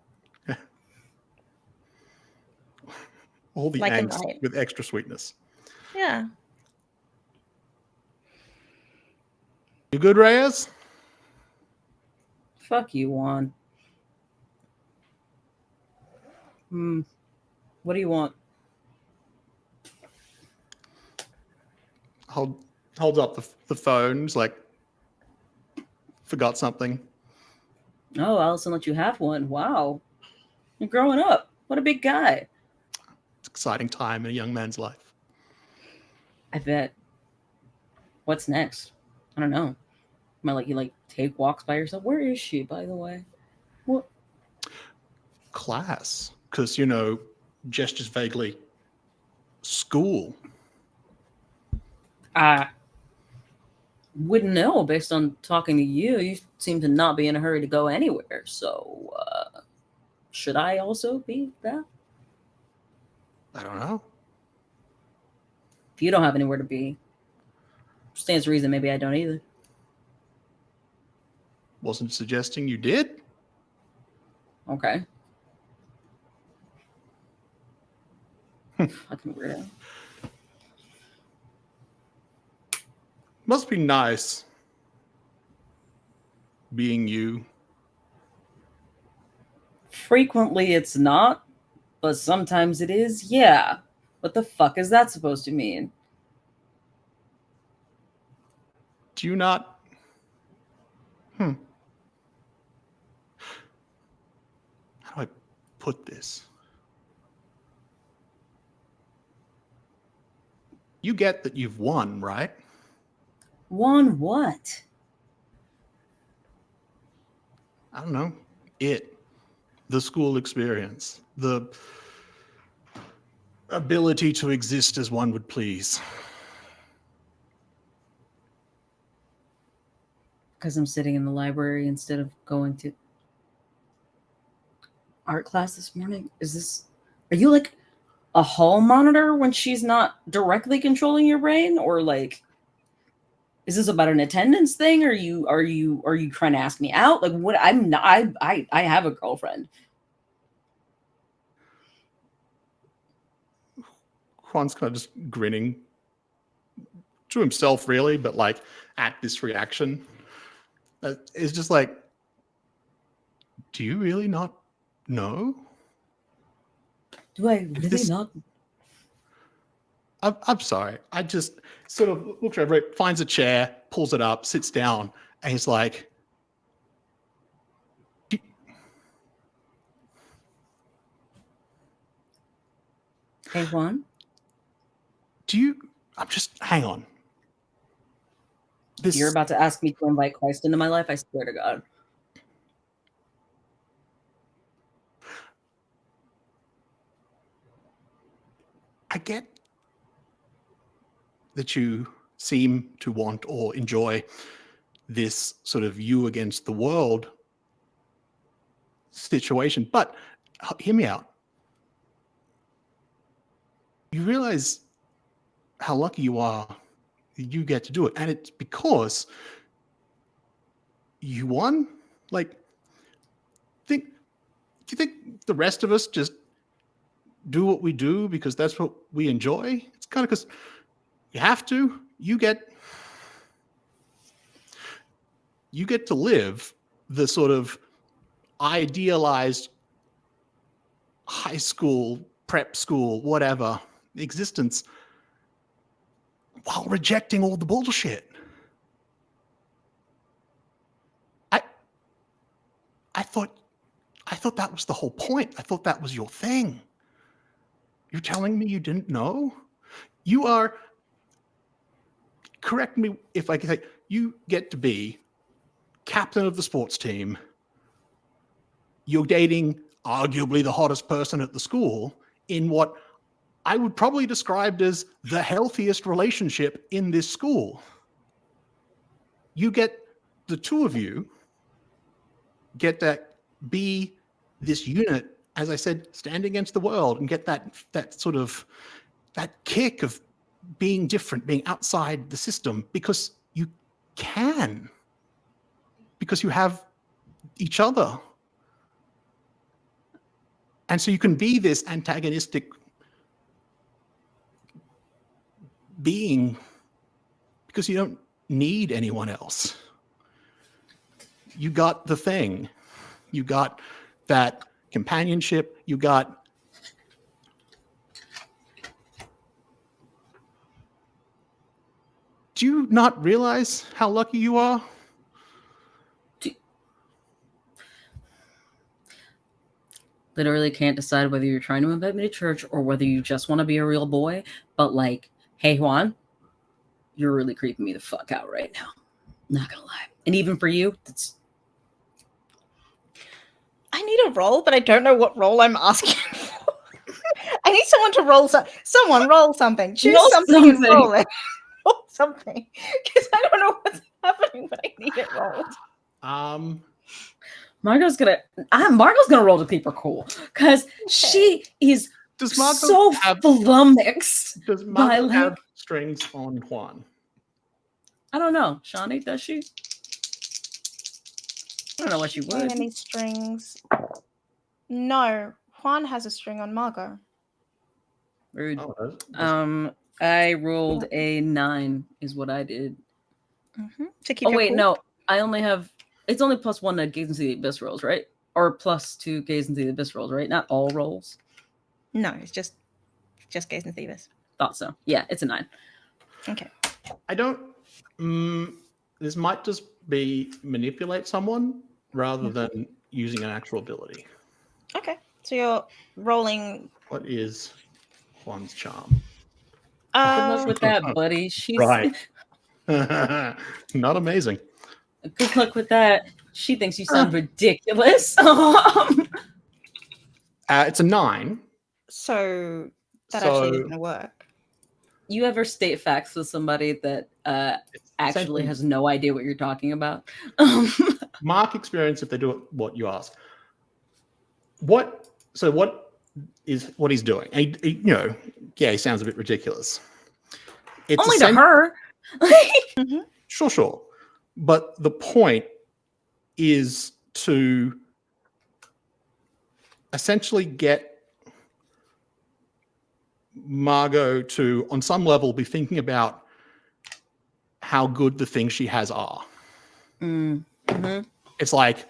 All the Like a angst light. with extra sweetness. Yeah. You good, Reyes? Fuck you, Juan. What do you want? Holds up the phone. He's like, forgot something. Oh, Allison let you have one. Wow. You're growing up. What a big guy. It's an exciting time in a young man's life. I bet. What's next? I don't know. Might let you take walks by yourself. Where is she, by the way? What? Class. Because, gestures vaguely. School. I wouldn't know based on talking to you. You seem to not be in a hurry to go anywhere. So, should I also be that? I don't know. If you don't have anywhere to be, stands to reason maybe I don't either. Wasn't suggesting you did. Okay. Fucking weirdo. Must be nice being you. Frequently it's not, but sometimes it is. Yeah. What the fuck is that supposed to mean? Do you not? put this. You get that you've won, right? Won what? I don't know. The school experience, the ability to exist as one would please. Because I'm sitting in the library instead of going to art class this morning. Are you like a hall monitor when she's not directly controlling your brain, or like, is this about an attendance thing? Are you trying to ask me out? Like, what? I'm not. I have a girlfriend. Juan's kind of just grinning to himself, really, but like at this reaction. It's just like, do you really not know? Do I really not? I'm sorry. I just sort of looks over it, finds a chair, pulls it up, sits down, and he's like, Hey, Juan? hang on. You're about to ask me to invite Christ into my life? I swear to God. I get that you seem to want or enjoy this sort of you against the world situation, but hear me out. You realize how lucky you are that you get to do it, and it's because you won. Like, do you think the rest of us just do what we do because that's what we enjoy? It's kind of because you have to. You get to live the sort of idealized high school, prep school, whatever existence while rejecting all the bullshit. I thought that was the whole point. I thought that was your thing. You're telling me you didn't know? You are, correct me if I can say, you get to be captain of the sports team. You're dating arguably the hottest person at the school in what I would probably describe as the healthiest relationship in this school. You get, the two of you get to be this unit, as I said, stand against the world and get that sort of, that kick of being different, being outside the system, because you can, because you have each other. And so you can be this antagonistic being because you don't need anyone else. You got the thing. You got that companionship. You got do you not realize how lucky you are? Literally can't decide whether you're trying to invite me to church or whether you just want to be a real boy. But like, hey, Juan, you're really creeping me the fuck out right now. Not gonna lie. And even for you, I need a role, but I don't know what role I'm asking for. I need someone to roll someone roll something. Choose something and roll it. Roll something. Because I don't know what's happening, but I need it rolled. Margot's gonna roll to keep her cool. Because she is so flummoxed. Does Margot have strings on Juan? I don't know. Shawnee, does she? I don't know what she would. Any strings? No. Juan has a string on Margot. Rude. I rolled a 9 is what I did. Mm-hmm. To keep wait, cool? No. I only have, it's only +1 to gaze into the abyss rolls, right? Or +2 gaze into the abyss rolls, right? Not all rolls. No, it's just gaze into the abyss. Thought so. Yeah, it's a 9. Okay. I don't, this might just be manipulate someone rather than using an actual ability. Okay. So you're rolling. What is Juan's charm? Good luck with that, buddy. She's Right. Not amazing. Good luck with that. She thinks you sound ridiculous. It's a 9. So that actually isn't gonna work. You ever state facts with somebody that actually has no idea what you're talking about? Mark experience if they do what you ask. What is what he's doing? And he sounds a bit ridiculous. It's only to her. Sure. But the point is to essentially get Margot to, on some level, be thinking about how good the things she has are. Mm-hmm. It's like,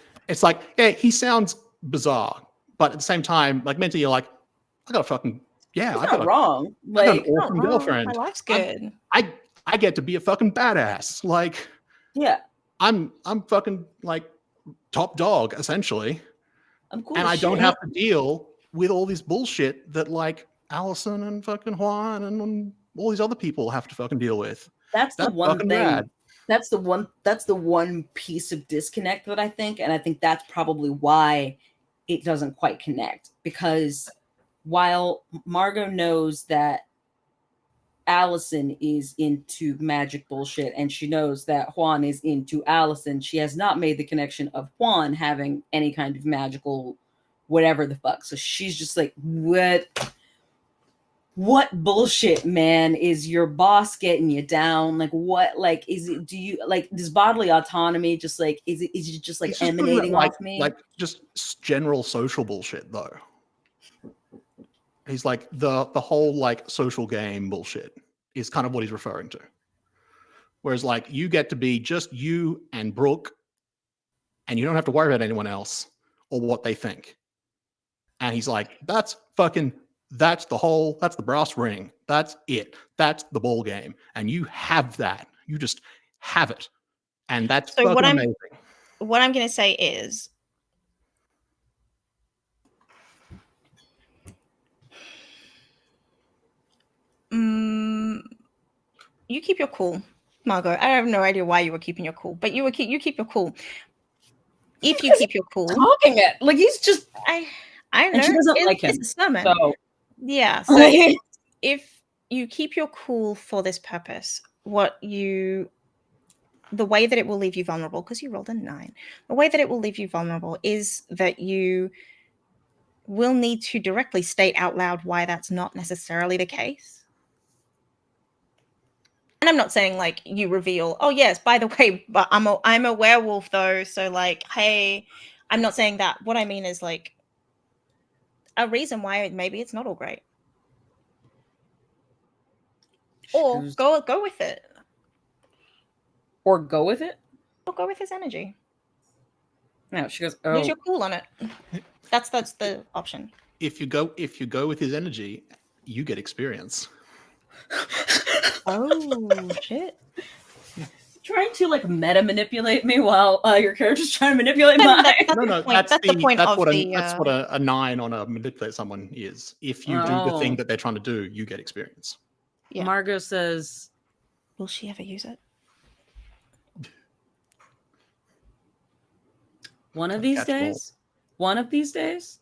yeah, he sounds bizarre, but at the same time, like mentally, you're like, I got a fucking I got an awesome girlfriend. My life's good. I get to be a fucking badass. Like, yeah, I'm fucking like top dog essentially, I'm cool and I don't have to deal with all this bullshit that like Allison and fucking Juan and all these other people have to fucking deal with. That's the one thing. Rad. That's the one piece of disconnect that I think, and I think that's probably why it doesn't quite connect. Because while Margot knows that Allison is into magic bullshit and she knows that Juan is into Allison, she has not made the connection of Juan having any kind of whatever the fuck. So she's just like, what bullshit, man? Is your boss getting you down? Like, what? Like, is it? Do you like this bodily autonomy? Just like, is it just like emanating off me? Like just general social bullshit, though. He's like the whole like social game bullshit is kind of what he's referring to. Whereas like you get to be just you and Brooke, and you don't have to worry about anyone else or what they think. And he's like, that's the brass ring. That's it. That's the ball game. And you have that. You just have it. And that's so fucking amazing. What I'm going to say is, you keep your cool, Margot. I have no idea why you were keeping your cool, but you keep your cool. If you keep your cool, talking it like he's just I know and she doesn't like him. It's a sermon. So. Yeah. So if you keep your cool for this purpose, the way that it will leave you vulnerable, because you rolled a 9, the way that it will leave you vulnerable is that you will need to directly state out loud why that's not necessarily the case. And I'm not saying like you reveal, oh yes, by the way, but I'm a werewolf though, so like, hey, I'm not saying that. What I mean is like a reason why maybe it's not all great. Or go with it. Or go with it? Or go with his energy. No, she goes, oh. Lose your cool on it. That's the option. If you go with his energy, you get experience. Oh shit. Trying to like meta manipulate me while your character's trying to manipulate mine. That's the point. That's what a 9 on a manipulate someone is. If you do the thing that they're trying to do, you get experience. Yeah. Margot says, will she ever use it? One of these days,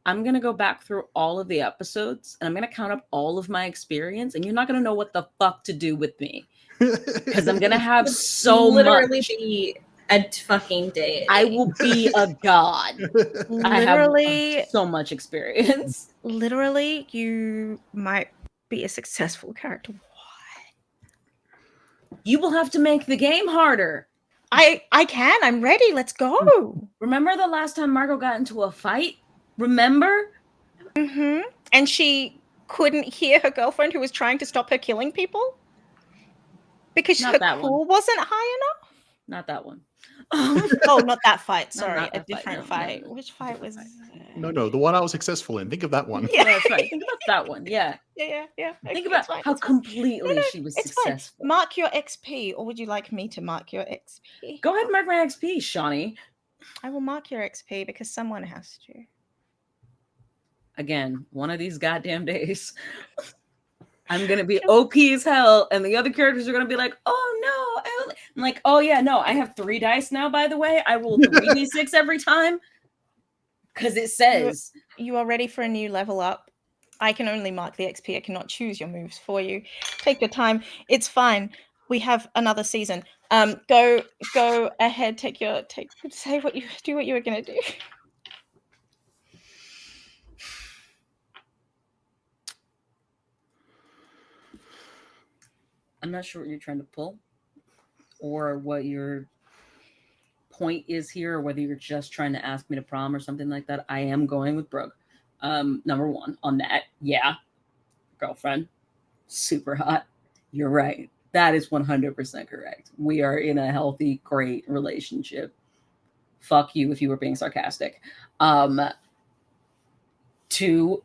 I'm going to go back through all of the episodes and I'm going to count up all of my experience and you're not going to know what the fuck to do with me. Because I'm going to have so literally be a fucking day. I will be a god. Literally, I have so much experience. Literally, you might be a successful character. What? You will have to make the game harder. I can. I'm ready. Let's go. Remember the last time Margot got into a fight? Remember? Mm-hmm. And she couldn't hear her girlfriend who was trying to stop her killing people? Because her cool wasn't high enough? Not that one. Oh, not that fight. Sorry, a different fight. No. Which fight was No, the one I was successful in. Think of that one. Yeah, that's right. Think about that one. Yeah. Yeah. Think about how completely she was successful. Fine. Mark your XP, or would you like me to mark your XP? Go ahead and mark my XP, Shawnee. I will mark your XP because someone has to. again, one of these goddamn days, I'm going to be OP as hell, and the other characters are going to be like, oh, no. I'm like, oh, yeah, no, I have 3 dice now, by the way. I roll 3d6 every time, because it says... You are ready for a new level up. I can only mark the XP. I cannot choose your moves for you. Take your time. It's fine. We have another season. Go ahead. Say what you were gonna do. I'm not sure what you're trying to pull, or what your point is here, or whether you're just trying to ask me to prom or something like that. I am going with Brooke. Number 1 on that. Yeah, girlfriend, super hot. You're right. That is 100% correct. We are in a healthy, great relationship. Fuck you if you were being sarcastic. 2,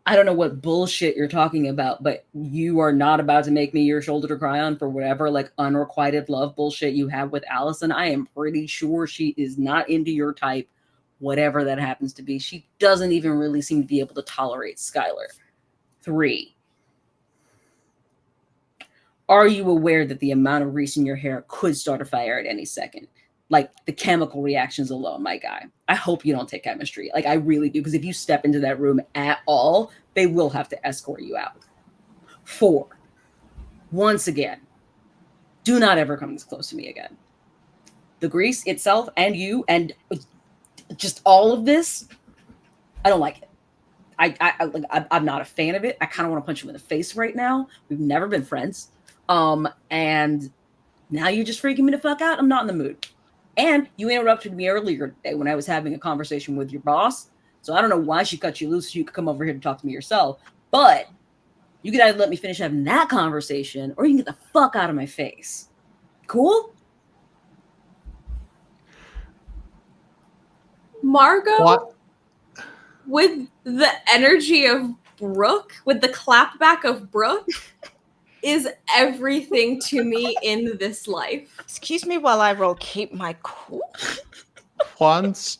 I don't know what bullshit you're talking about, but you are not about to make me your shoulder to cry on for whatever like unrequited love bullshit you have with Allison. I am pretty sure she is not into your type, whatever that happens to be. She doesn't even really seem to be able to tolerate Skylar. 3, are you aware that the amount of grease in your hair could start a fire at any second? Like the chemical reactions alone, my guy. I hope you don't take chemistry. Like I really do, because if you step into that room at all, they will have to escort you out. 4, once again, do not ever come this close to me again. The grease itself and you and just all of this, I don't like it. I'm not a fan of it. I kind of want to punch you in the face right now. We've never been friends. And now you're just freaking me the fuck out. I'm not in the mood. And you interrupted me earlier today when I was having a conversation with your boss. So I don't know why she cut you loose so you could come over here to talk to me yourself. But you could either let me finish having that conversation or you can get the fuck out of my face. Cool? Margot, What? with the energy of Brooke, with the clapback of Brooke, is everything to me in this life. Excuse me while I roll keep my cool. Juan's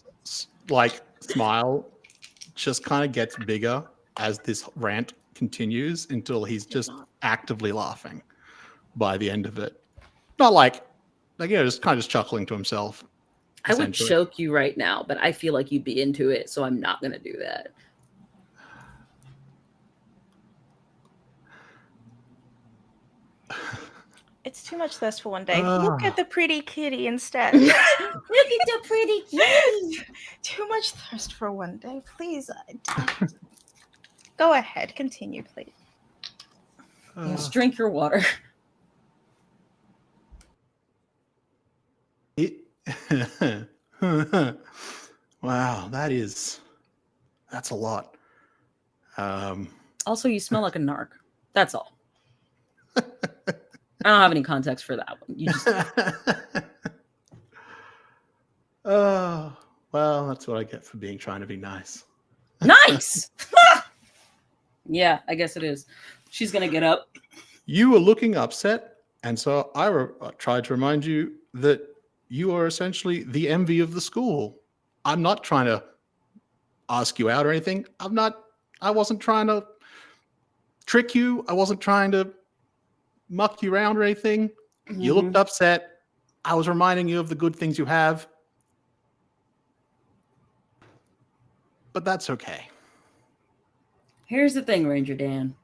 like smile just kind of gets bigger as this rant continues until he's just actively laughing by the end of it. Not like just kind of just chuckling to himself. I would choke you right now, but I feel like you'd be into it, so I'm not going to do that. It's too much thirst for one day. Look at the pretty kitty instead. Look at the pretty kitty. Too much thirst for one day. Please. Go ahead. Continue, please. Just drink your water. Wow, that's a lot. Also, you smell like a narc. That's all. I don't have any context for that one. You just... Oh, well, that's what I get for trying to be nice. Nice! Yeah, I guess it is. She's going to get up. You were looking upset, and so I tried to remind you that you are essentially the envy of the school. I'm not trying to ask you out or anything. I wasn't trying to trick you. I wasn't trying to muck you around or anything. Mm-hmm. You looked upset. I was reminding you of the good things you have. But that's okay. Here's the thing, Ranger Dan.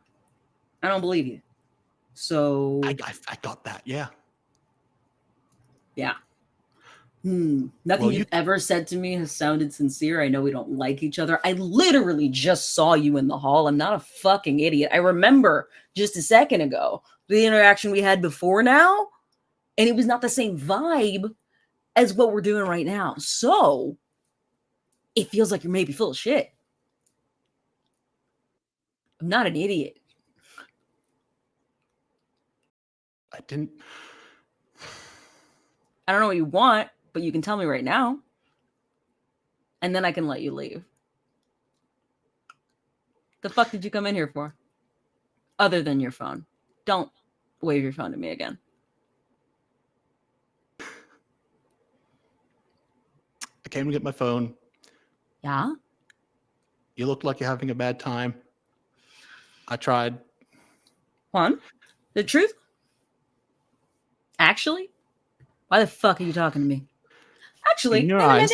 I don't believe you. So... I got that, yeah. Yeah. Nothing you've ever said to me has sounded sincere. I know we don't like each other. I literally just saw you in the hall. I'm not a fucking idiot. I remember just a second ago the interaction we had before now, and it was not the same vibe as what we're doing right now. So it feels like you're maybe full of shit. I'm not an idiot. I don't know what you want, but you can tell me right now. And then I can let you leave. The fuck did you come in here for? Other than your phone. Don't wave your phone to me again. I came to get my phone. Yeah? You look like you're having a bad time. I tried. Juan, the truth? Actually? Why the fuck are you talking to me? Actually, In your eyes.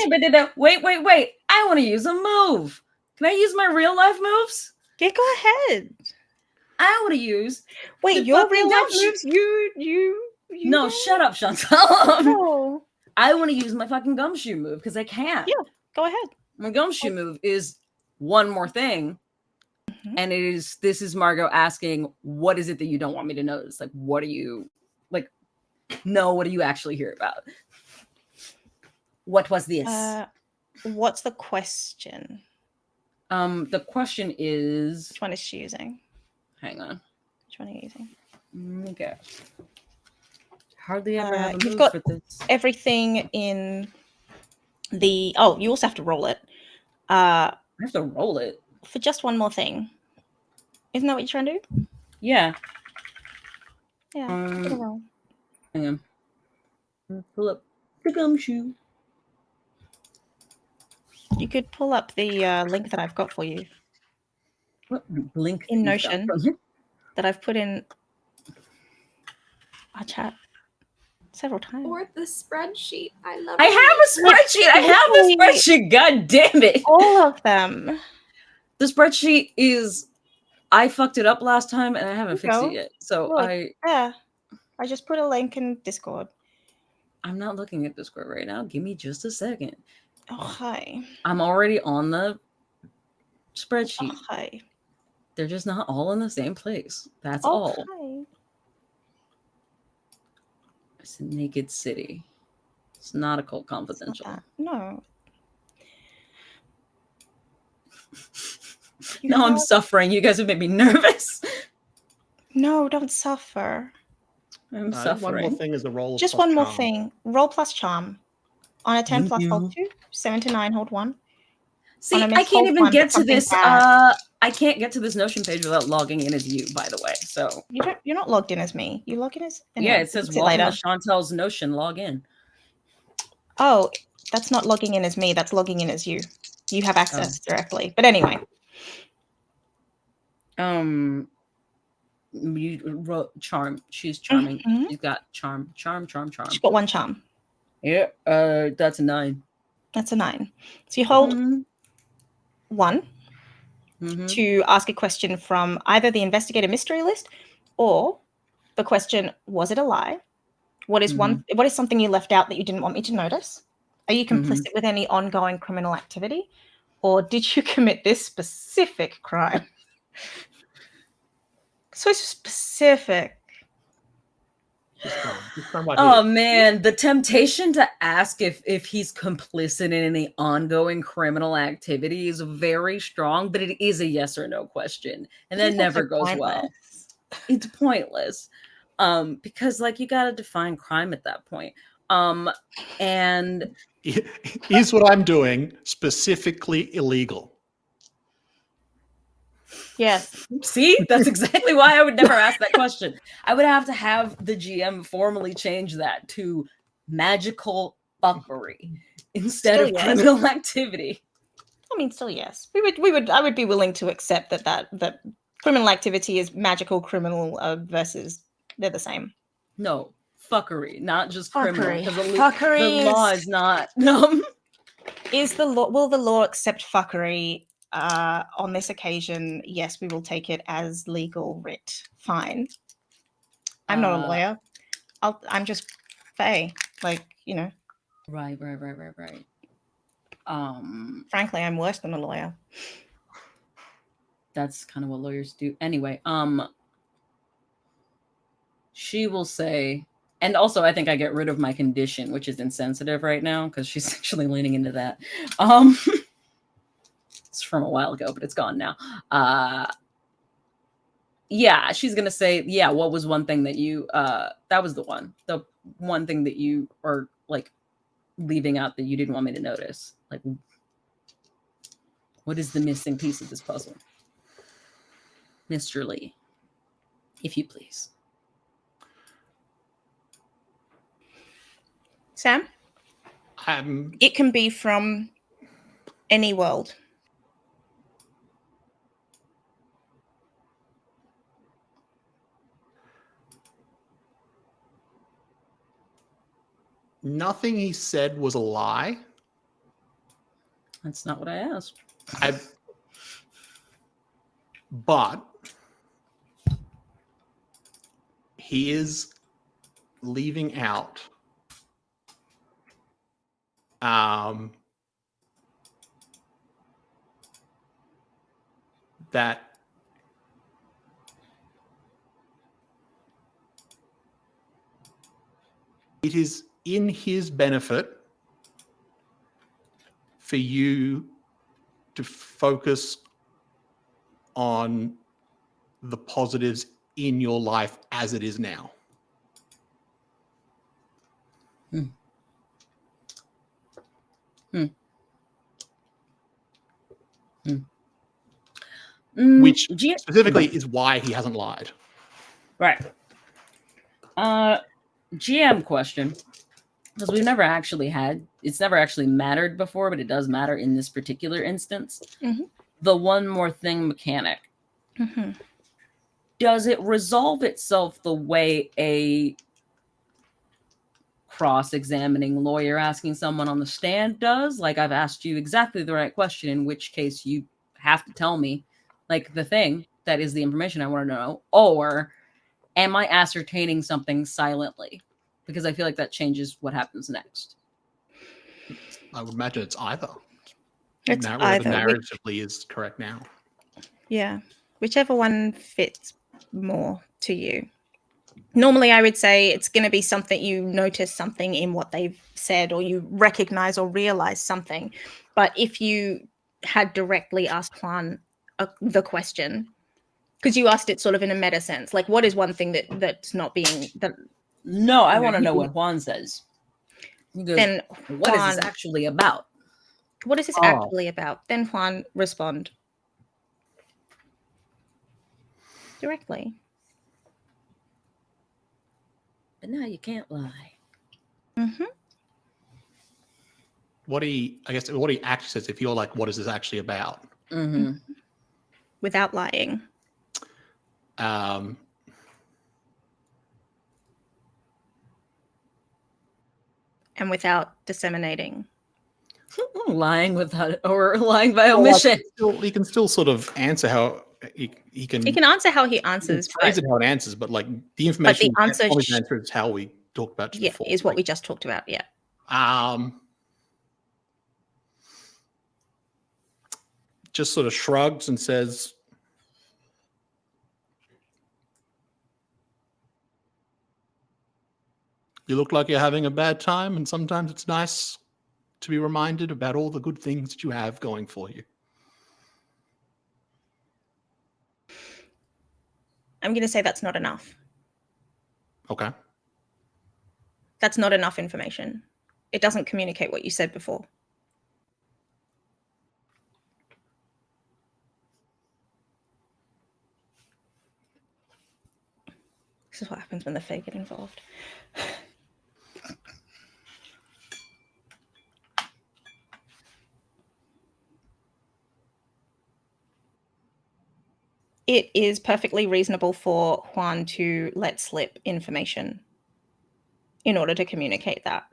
wait. I want to use a move. Can I use my real life moves? Yeah, go ahead. I want to use. Wait, the your fucking real life gumshoe- moves? You No, don't? shut up, Chantal. Oh, I want to use my fucking gumshoe move because I can. yeah, go ahead. My gumshoe move is one more thing. Mhm. And this is Margot asking, what is it that you don't want me to notice? Like, what are you like? No, what do you actually hear about? What was this? What's the question? The question is, Which one is she using? hang on. Which one are you using? Okay. Hardly ever have a You've move got- for this. Everything in the. Oh, you also have to roll it. I have to roll it. For just one more thing. Isn't that what you're trying to do? Yeah. Yeah. give it a roll. Hang on. Pull up the gumshoe. You could pull up the link that I've got for you What link in that you've got Notion from me? that I've put in our chat several times. Or the spreadsheet. I love I have a spreadsheet. I have a spreadsheet. God damn it. All of them. The spreadsheet is. I fucked it up last time and I haven't fixed go. it yet. So Look. Yeah. I just put a link in Discord. I'm not looking at Discord right now. Give me just a second. Oh, hi. I'm already on the spreadsheet. Oh, hi. They're just not all in the same place. That's Oh, all. hi. It's a naked city. It's not a cult It's not confidential. that. No. You No, I'm have- suffering. You guys have made me nervous. No, don't suffer. I'm One suffering. more thing is a roll. Just plus one more charm. thing. Roll plus charm. On a 10 Thank plus, hold you. 2. 7 to 9, hold 1. See, On a I miss, can't hold even 1, get but to something this. bad. I can't get to this Notion page without logging in as you, by the way. So You're not logged in as me. You log in as yeah, it says fix it welcome later. to Chantal's Notion. Log in. Oh, that's not logging in as me. That's logging in as you. You have access directly. But anyway, You wrote charm. She's charming. Mhm. She's got charm. she's got 1 charm. Yeah. That's a 9. That's a 9. So you hold Mhm. 1 Mhm. to ask a question from either the investigator mystery list or the question, was it a lie? What is what is something you left out that you didn't want me to notice? Are you complicit with any ongoing criminal activity? Or did you commit this specific crime? So specific. Oh man, the temptation to ask if he's complicit in any ongoing criminal activity is very strong, but it is a yes or no question, and that never goes well. It's pointless, because like you got to define crime at that point, and is what I'm doing specifically illegal? Yes. see, that's exactly why I would never ask that question. I would have to have the GM formally change that to magical fuckery instead Still of yes. criminal activity. I mean, still yes. I would be willing to accept that criminal activity is magical criminal versus they're the same. No, fuckery, not just criminal. Fuckery. Because Fuckery the law is not. No. Is the law? Will the law accept fuckery? On this occasion, yes, we will take it as legal writ. Fine. I'm not a lawyer. I'm just Faye. Like, you know. Right. Frankly, I'm worse than a lawyer. That's kind of what lawyers do. Anyway, she will say, and also I think I get rid of my condition, which is insensitive right now, because she's actually leaning into that. It's from a while ago, but it's gone now. Yeah, she's gonna say, yeah, what was one thing that you that was the one thing that you are like leaving out that you didn't want me to notice? Like, what is the missing piece of this puzzle? Mr. Lee, if you please. Sam? It can be from any world. Nothing he said was a lie. That's not what I asked. But he is leaving out that it is in his benefit for you to focus on the positives in your life as it is now. Which specifically is why he hasn't lied. Right. GM question. Because we've never actually had, it's never actually mattered before, but it does matter in this particular instance. Mm-hmm. The one more thing mechanic. Mm-hmm. Does it resolve itself the way a cross-examining lawyer asking someone on the stand does? Like, I've asked you exactly the right question, in which case you have to tell me, like, the thing that is the information I want to know, or am I ascertaining something silently? Because I feel like that changes what happens next. I would imagine it's either. It's whether either. narratively is correct now. Yeah. Whichever one fits more to you. Normally, I would say it's going to be something you notice something in what they've said, or you recognize or realize something. But if you had directly asked Juan the question, because you asked it sort of in a meta sense, like what is one thing that's not being that? No, I want to know what Juan says. He goes, then what is this actually about? What is this actually about? Then Juan respond directly. But now you can't lie. Mm-hmm. What he actually says, if you're like, what is this actually about? Mm-hmm. Without lying. And without disseminating. Lying without, or lying by omission. He can still sort of answer how he can. He can answer how he answers. Phrase it how it answers, but like the information. But the answer is how we talked about just before. Is what we just talked about. Yeah. Just sort of shrugs and says, "You look like you're having a bad time, and sometimes it's nice to be reminded about all the good things that you have going for you." I'm going to say that's not enough. Okay. That's not enough information. It doesn't communicate what you said before. This is what happens when the Fae get involved. It is perfectly reasonable for Juan to let slip information in order to communicate that.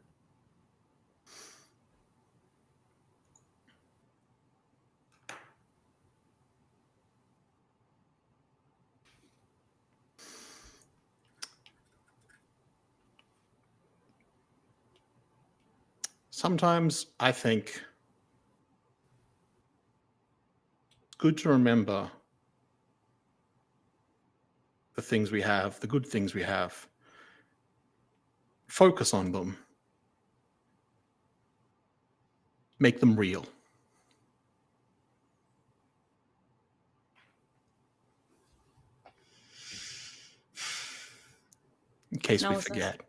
Sometimes I think it's good to remember the things we have, the good things we have. Focus on them. Make them real. In case we forget.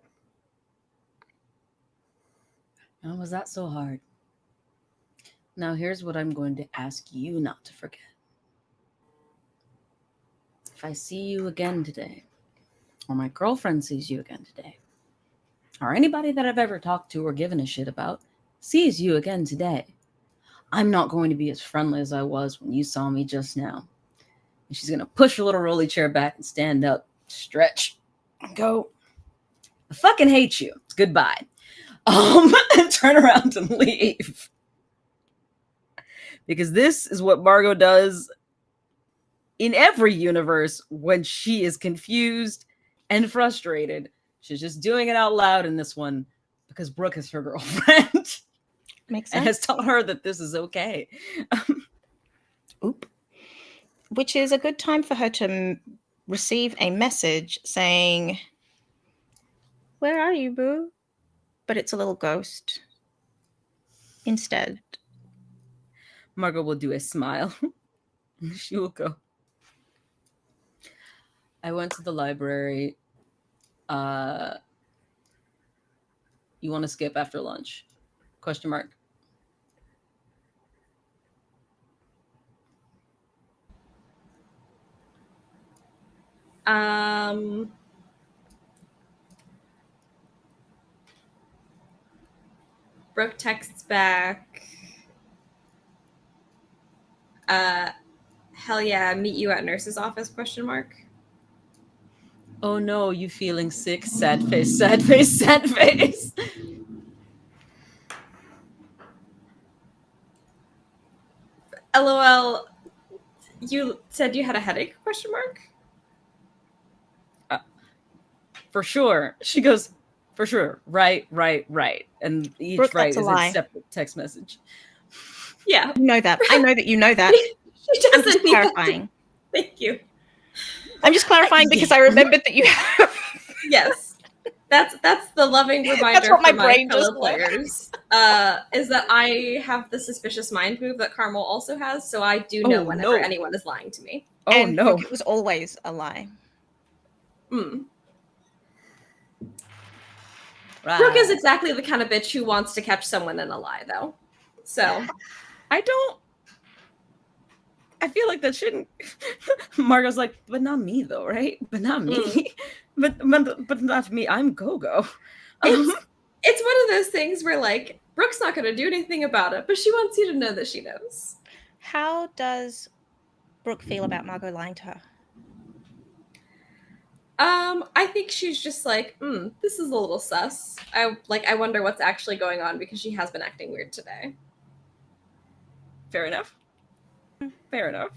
Now, was that so hard? Now, here's what I'm going to ask you not to forget. If I see you again today, or my girlfriend sees you again today, or anybody that I've ever talked to or given a shit about sees you again today, I'm not going to be as friendly as I was when you saw me just now. And she's going to push her little rolly chair back and stand up, stretch, and go, I fucking hate you. Goodbye. and turn around and leave. Because this is what Margot does in every universe when she is confused and frustrated. She's just doing it out loud in this one because Brooke is her girlfriend. Makes And sense. has told her that this is okay. Oop. Which is a good time for her to receive a message saying, "Where are you, boo?" But it's a little ghost instead. Margot will do a smile. She will go, "I went to the library. You want to skip after lunch? Question mark. Brooke texts back. Hell yeah, meet you at nurse's office, question mark. Oh no, you feeling sick? Sad face, sad face, sad face. LOL, you said you had a headache, question mark? For sure. She goes, for sure. Right. And each Brooke, right that's a is lie. a separate text message. Yeah. You know that. I know that you know that. She I'm doesn't just need that to- clarifying. Thank you. I'm just clarifying because I remembered that you have. Yes. That's the loving reminder what my for my brain fellow just went. players. Is that I have the suspicious mind move that Carmel also has, so I do know Oh, whenever no. anyone is lying to me. Oh And no. Brooke, it was always a lie. Mm. Right. Brooke is exactly the kind of bitch who wants to catch someone in a lie, though. So I feel like that shouldn't. Margot's like, but not me though, right? But not me. But not me. I'm Gogo. it's one of those things where, like, Brooke's not going to do anything about it, but she wants you to know that she knows. How does Brooke feel about Margot lying to her? I think she's just like, this is a little sus. I wonder what's actually going on because she has been acting weird today. Fair enough. Fair enough.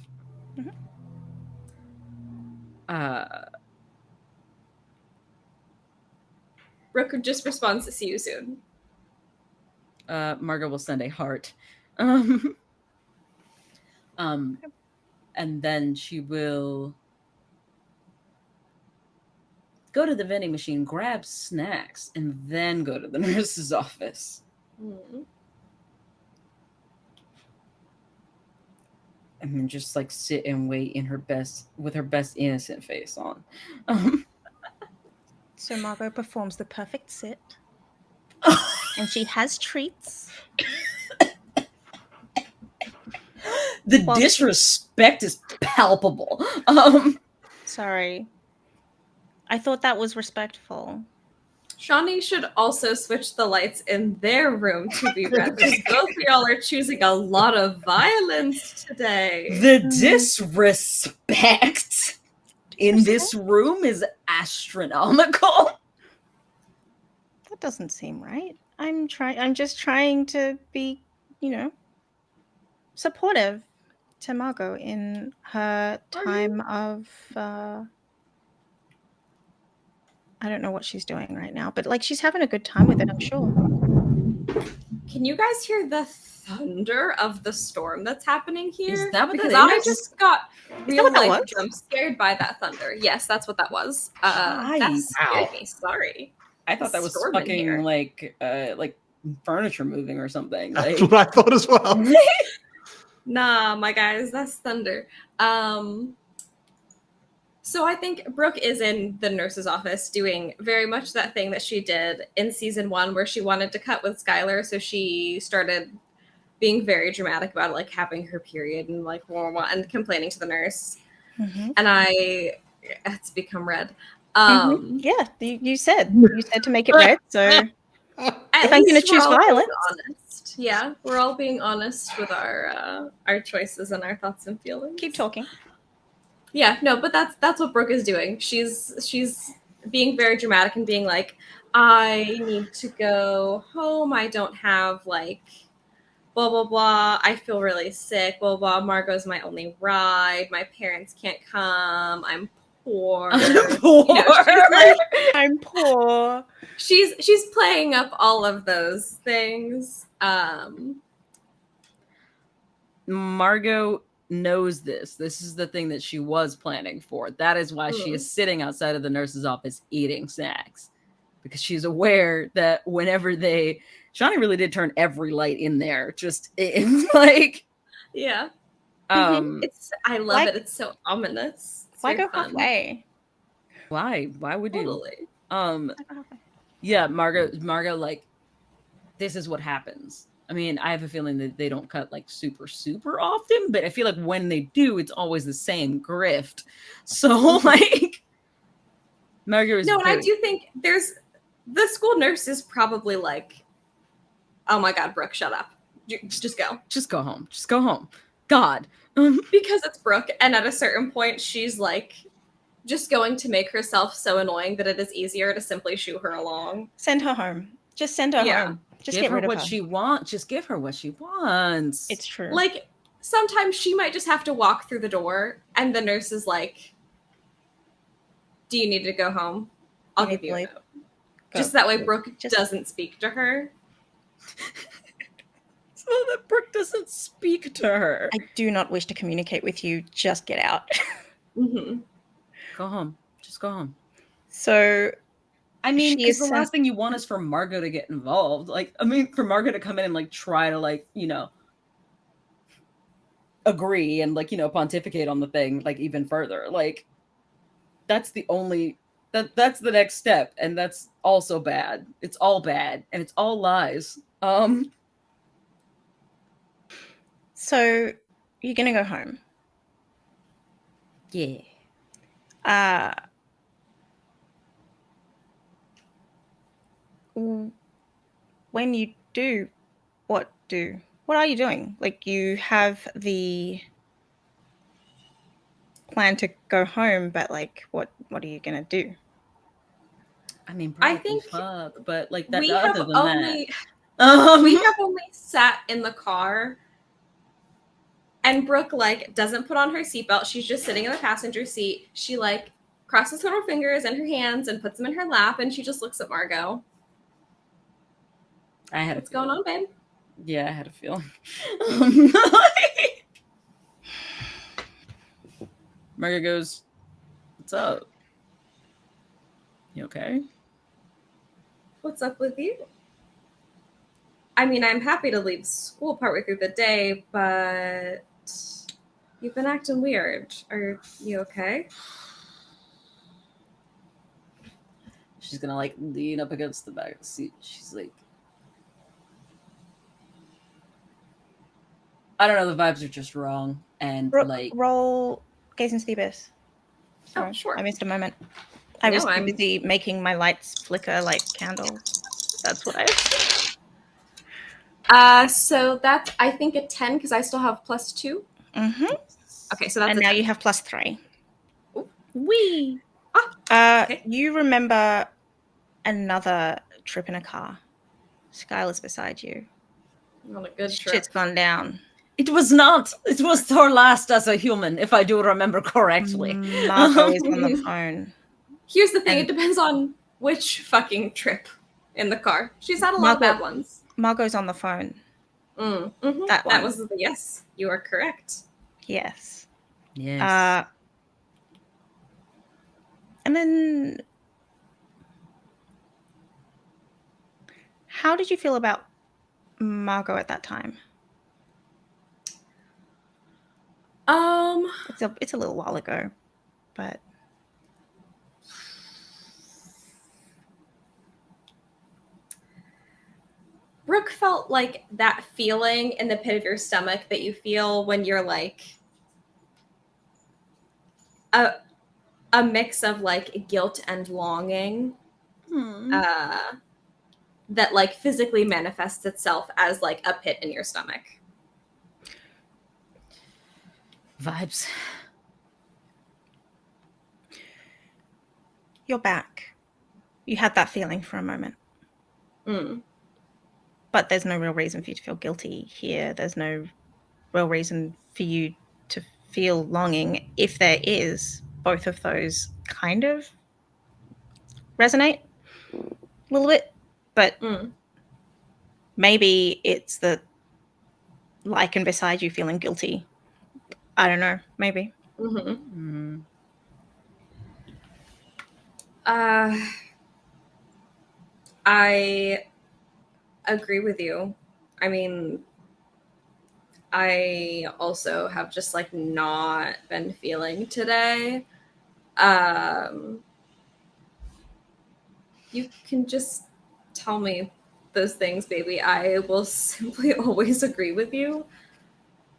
Brooke just responds to "see you soon." Margot will send a heart. And then she will go to the vending machine, grab snacks, and then go to the nurse's office. And then just like sit and wait with her best innocent face on. So Margot performs the perfect sit. And she has treats. The disrespect is palpable. Sorry. I thought that was respectful. Shawnee should also switch the lights in their room to be red because both of y'all are choosing a lot of violence today. The disrespect in this room is astronomical. That doesn't seem right. I'm just trying to be, supportive to Margot in her time of I don't know what she's doing right now, but like she's having a good time with it, I'm sure. Can you guys hear the thunder of the storm that's happening here? Is that what because that I is? just got real what that life was? jump scared by that thunder. Yes, that's what that was. That scared me. Sorry. I thought that was Storm in here. fucking like furniture moving or something. That's Like, what I thought as well. Nah, my guys, that's thunder. So I think Brooke is in the nurse's office doing very much that thing that she did in season 1 where she wanted to cut with Skylar. So she started being very dramatic about like having her period and like and complaining to the nurse. Mm-hmm. And it's become red. Yeah, you said to make it red. So if I'm going to choose violence, honest. Yeah, we're all being honest with our choices and our thoughts and feelings. keep talking. Yeah, no, but that's what Brooke is doing. She's being very dramatic and being like, I need to go home. I don't have like blah blah blah. I feel really sick. Blah blah. Margot's my only ride. My parents can't come. I'm poor. Poor. You know, she's like I'm poor. she's playing up all of those things. Margot knows this. This is the thing that she was planning for. That is why she is sitting outside of the nurse's office eating snacks. Because she's aware that whenever Shawnee really did turn every light in there. Just it's like Yeah. I love Like- it. It's so ominous. It's Why very go fun. halfway? why would you? Totally. Why go halfway? Yeah, Margot like this is what happens. I mean, I have a feeling that they don't cut like super often, but I feel like when they do, it's always the same grift. So like Margot is No, and I do think the school nurse is probably like, oh my god, Brooke, shut up. Just go. just go home. Just go home. God. Because it's Brooke, and at a certain point she's like just going to make herself so annoying that it is easier to simply shoo her along. Send her home. Just send her Yeah. home. Just give get her rid of what her. she wants. Just give her what she wants. It's true. Like sometimes she might just have to walk through the door and the nurse is like, do you need to go home? I'll You give need you a to note. Go. Just that way Brooke Just- doesn't speak to her. so that Brooke doesn't speak to her. I do not wish to communicate with you. Just get out. Mm-hmm. Go home. Just go home. So I mean, She because is the sen- last thing you want is for Margot to get involved. Like, I mean, for Margot to come in and like try to like, agree and like, pontificate on the thing like even further. Like, that's the only that's the next step, and that's also bad. It's all bad, and it's all lies. So you're gonna go home. Yeah. When you do, what are you doing? Like, you have the plan to go home, but like, what are you gonna do? I mean, I probably think fuck, but like that. we have Other than only that, we have only sat in the car, and Brooke like doesn't put on her seatbelt. She's just sitting in the passenger seat. She like crosses her fingers and her hands and puts them in her lap, and she just looks at Margot. I had What's going on, babe? Yeah, I had a feeling. Margot goes, "What's up? You okay?" What's up with you? I mean, I'm happy to leave school partway through the day, but you've been acting weird. Are you okay? She's gonna like lean up against the back of the seat. She's like, I don't know, the vibes are just wrong. And like Roll gaze into the abyss. Sorry, Oh, sure. I missed a moment. I No, was too I'm- busy making my lights flicker like candles. That's what I So that's I think a 10 because I still have +2. Mm-hmm. Okay, so that's And a now 10. you have +3. wee. Okay. You remember another trip in a car. Skylar's beside you. On a good trip. Shit's gone down. It was not. It was her last as a human, if I do remember correctly. Margot is on the phone. Here's the thing, And- it depends on which fucking trip in the car. She's had a lot of Margot- bad ones. Margot's on the phone. Mhm. That one. was yes, you are correct. Yes. Yes. And then, how did you feel about Margot at that time? It's a little while ago, but Brooke felt like that feeling in the pit of your stomach that you feel when you're like a mix of like guilt and longing that like physically manifests itself as like a pit in your stomach. Vibes. you're back. You had that feeling for a moment. But there's no real reason for you to feel guilty here. There's no real reason for you to feel longing. If there is, both of those kind of resonate a little bit. But maybe it's the lichen beside you feeling guilty. I don't know. Maybe. I agree with you. I mean, I also have just like not been feeling today. You can just tell me those things, baby. I will simply always agree with you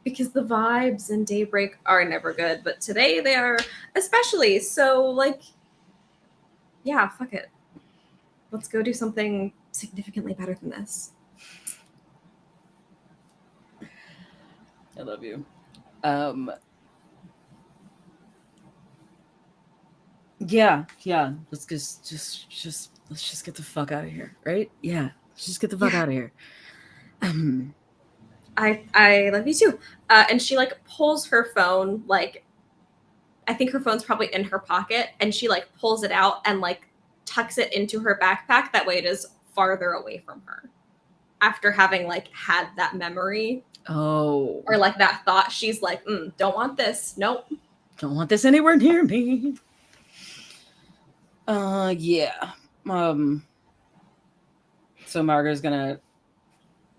because the vibes in Daybreak are never good, but today they are especially. So, like, yeah, fuck it. Let's go do something significantly better than this. I love you. Yeah. Let's just get the fuck out of here, right? Yeah, let's just get the fuck out of here. I love you too. And she like pulls her phone, like I think her phone's probably in her pocket, and she like pulls it out and like tucks it into her backpack. That way it is farther away from her. After having like had that memory. Oh. Or like that thought, she's like, don't want this. Nope. Don't want this anywhere near me. Yeah. So Margot's gonna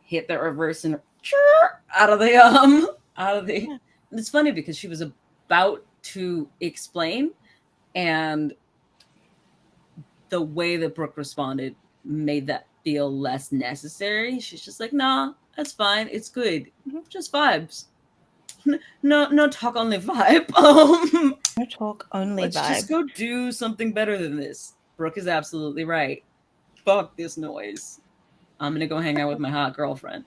hit the reverse and out of the. It's funny because she was about to explain, and the way that Brooke responded made that feel less necessary. She's just like, nah, that's fine. It's good. Just vibes. No talk, only vibe. No talk, only let's vibe. just go do something better than this. Brooke is absolutely right. Fuck this noise. I'm gonna go hang out with my hot girlfriend.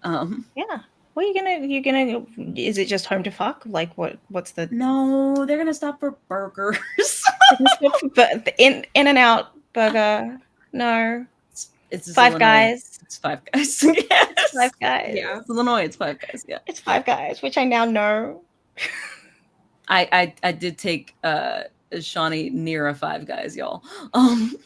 Yeah. What are you gonna is it just home to fuck? Like what's the No, they're gonna stop for burgers. in and out burger. No. It's Five Guys. It's Five Guys. Yes. It's Five Guys. Yeah. It's Illinois, it's Five Guys, yeah. It's Five Guys, which I now know. I did take Shawnee near a Five Guys, y'all. You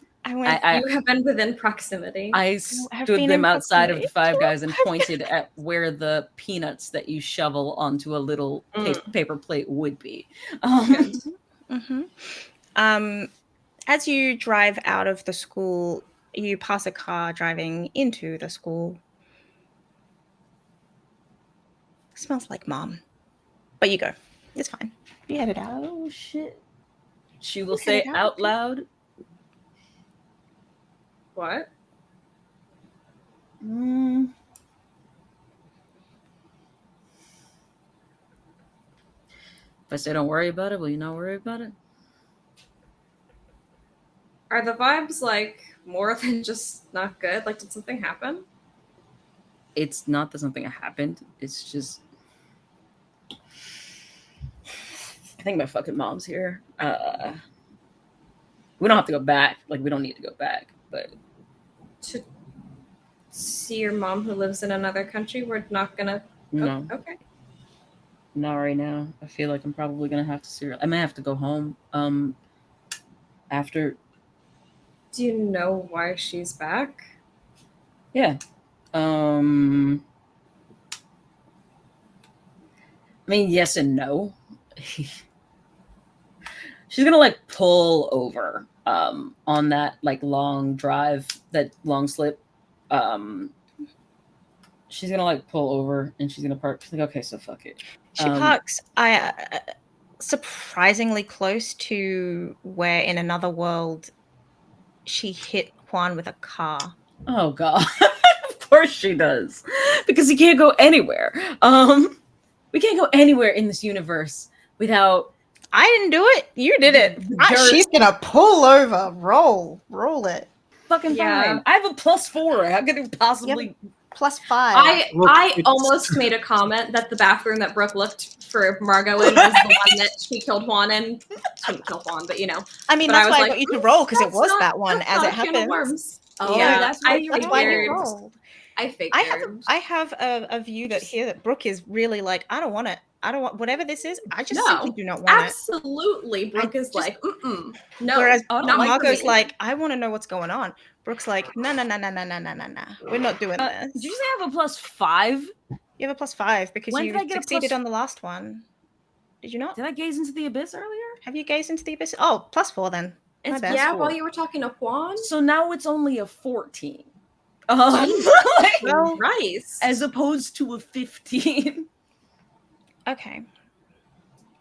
have been within proximity. I stood them outside of the Five Guys and pointed at where the peanuts that you shovel onto a little paper plate would be. As you drive out of the school, you pass a car driving into the school. It smells like mom. But you go. It's fine. You headed out. Oh, shit. She will say out loud. What? If I say don't worry about it, will you not worry about it? Are the vibes like more than just not good? Like, did something happen? It's not that something happened. It's just I think my fucking mom's here. We don't have to go back. Like, we don't need to go back, but to see your mom who lives in another country, we're not gonna. No. Oh, okay. Not right now. I feel like I'm probably gonna have to see her. I may have to go home. After. Do you know why she's back? Yeah. I mean, yes and no. She's gonna like pull over on that like long drive, that long slip. She's gonna like pull over and she's gonna park. She's like, okay, so fuck it. She parks surprisingly close to where in another world she hit Juan with a car. Oh god. Of course she does. Because he can't go anywhere. We can't go anywhere in this universe without. I didn't do it. You did it. She's gonna pull over. Roll it. Fucking fine. I have a +4. How could it possibly +5. I almost made a comment that the bathroom that Brooke looked for Margot in was the one that she killed Juan in. She didn't kill Juan, but you know. I mean, But that's I was why I like, got you to roll because it that's was not- that one that's as not it a can of happens. worms. Oh, Yeah, that's why you That's why you figured. rolled. I figured. I have a view that here that Brooke is really like, I don't want it. I don't want whatever this is. I just simply do not want it. Absolutely. Brooke is just- like, no. Whereas I don't not like for Margot's me. like, I want to know what's going on. Brooke's like, no. We're not doing this. Did you say I have a +5? You have a +5 because When you did I get a succeeded plus- on the last one. Did you not? Did I gaze into the abyss earlier? Have you gazed into the abyss? Oh, +4 then. My It's bad. Yeah, +4. while you were talking to Juan. So now it's only a 14. Well, Christ. as opposed to a 15. Okay.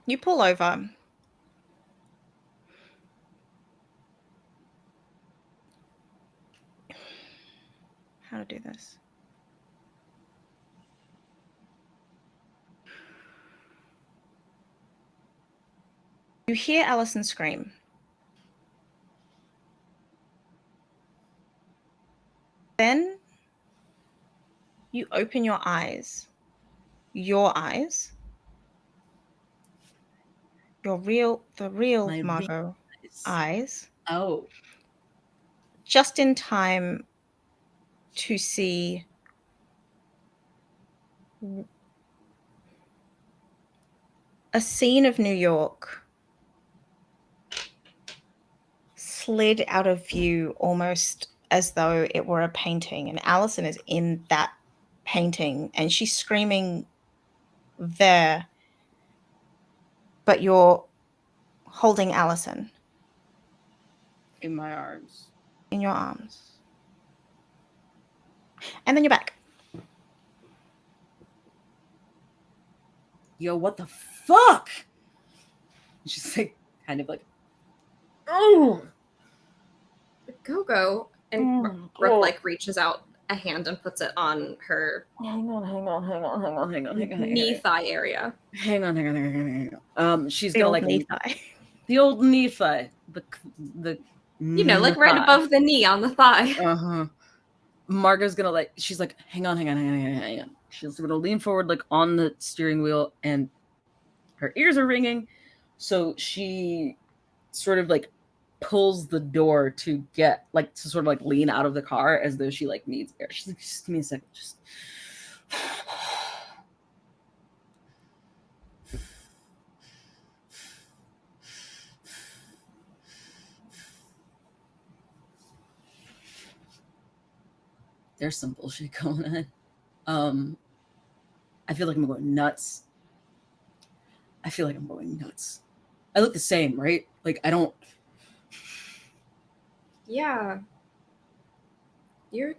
You pull over. How to do this? You hear Allison scream. Then you open your eyes. Your eyes. The real My Margot eyes. Oh. Just in time to see a scene of New York slid out of view almost as though it were a painting, and Allison is in that painting and she's screaming there, but you're holding Allison In my arms. in your arms. And then you're back. Yo, what the fuck? She's like, kind of like, oh. Gogo. And Brooke like reaches out a hand and puts it on her Hang on. knee thigh area. Hang on. She's The gonna old like knee thigh. the old knee thigh. The You know, like right above the knee on the thigh. Uh-huh. Margot's gonna like, she's like, hang on. She's gonna lean forward like on the steering wheel and her ears are ringing. So she sort of like pulls the door to get like to sort of like lean out of the car as though she like needs air. She's like, just give me a second. Just there's some bullshit going on. I feel like I'm going nuts. I look the same, right? Like I don't. Yeah. You're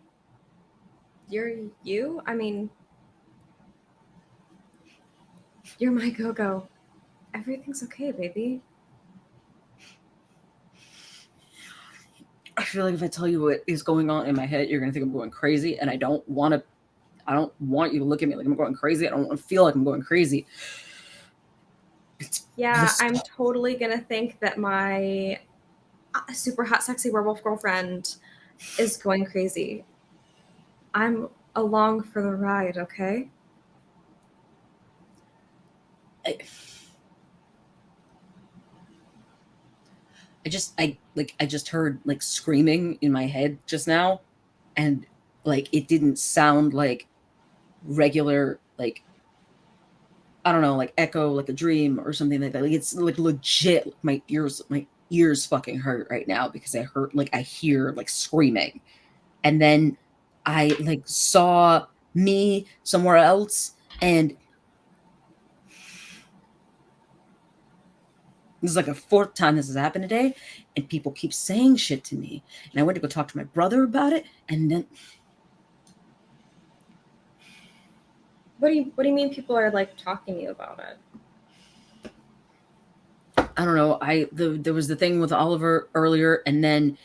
you? I mean, you're my Gogo. Everything's okay, baby. I feel like if I tell you what is going on in my head, you're gonna think I'm going crazy, and I don't want you to look at me like I'm going crazy. I don't want to feel like I'm going crazy. Yeah, I'm totally gonna think that my super hot, sexy werewolf girlfriend is going crazy. I'm along for the ride, okay? I just heard like screaming in my head just now, and like it didn't sound like regular, like I don't know, like echo, like a dream or something like that. Like it's like legit. My ears fucking hurt right now because I hear like screaming, and then I like saw me somewhere else, and this is like a 4th time this has happened today, and people keep saying shit to me. And I went to go talk to my brother about it, and then What do you mean people are like talking to you about it? I don't know. There was the thing with Oliver earlier, and then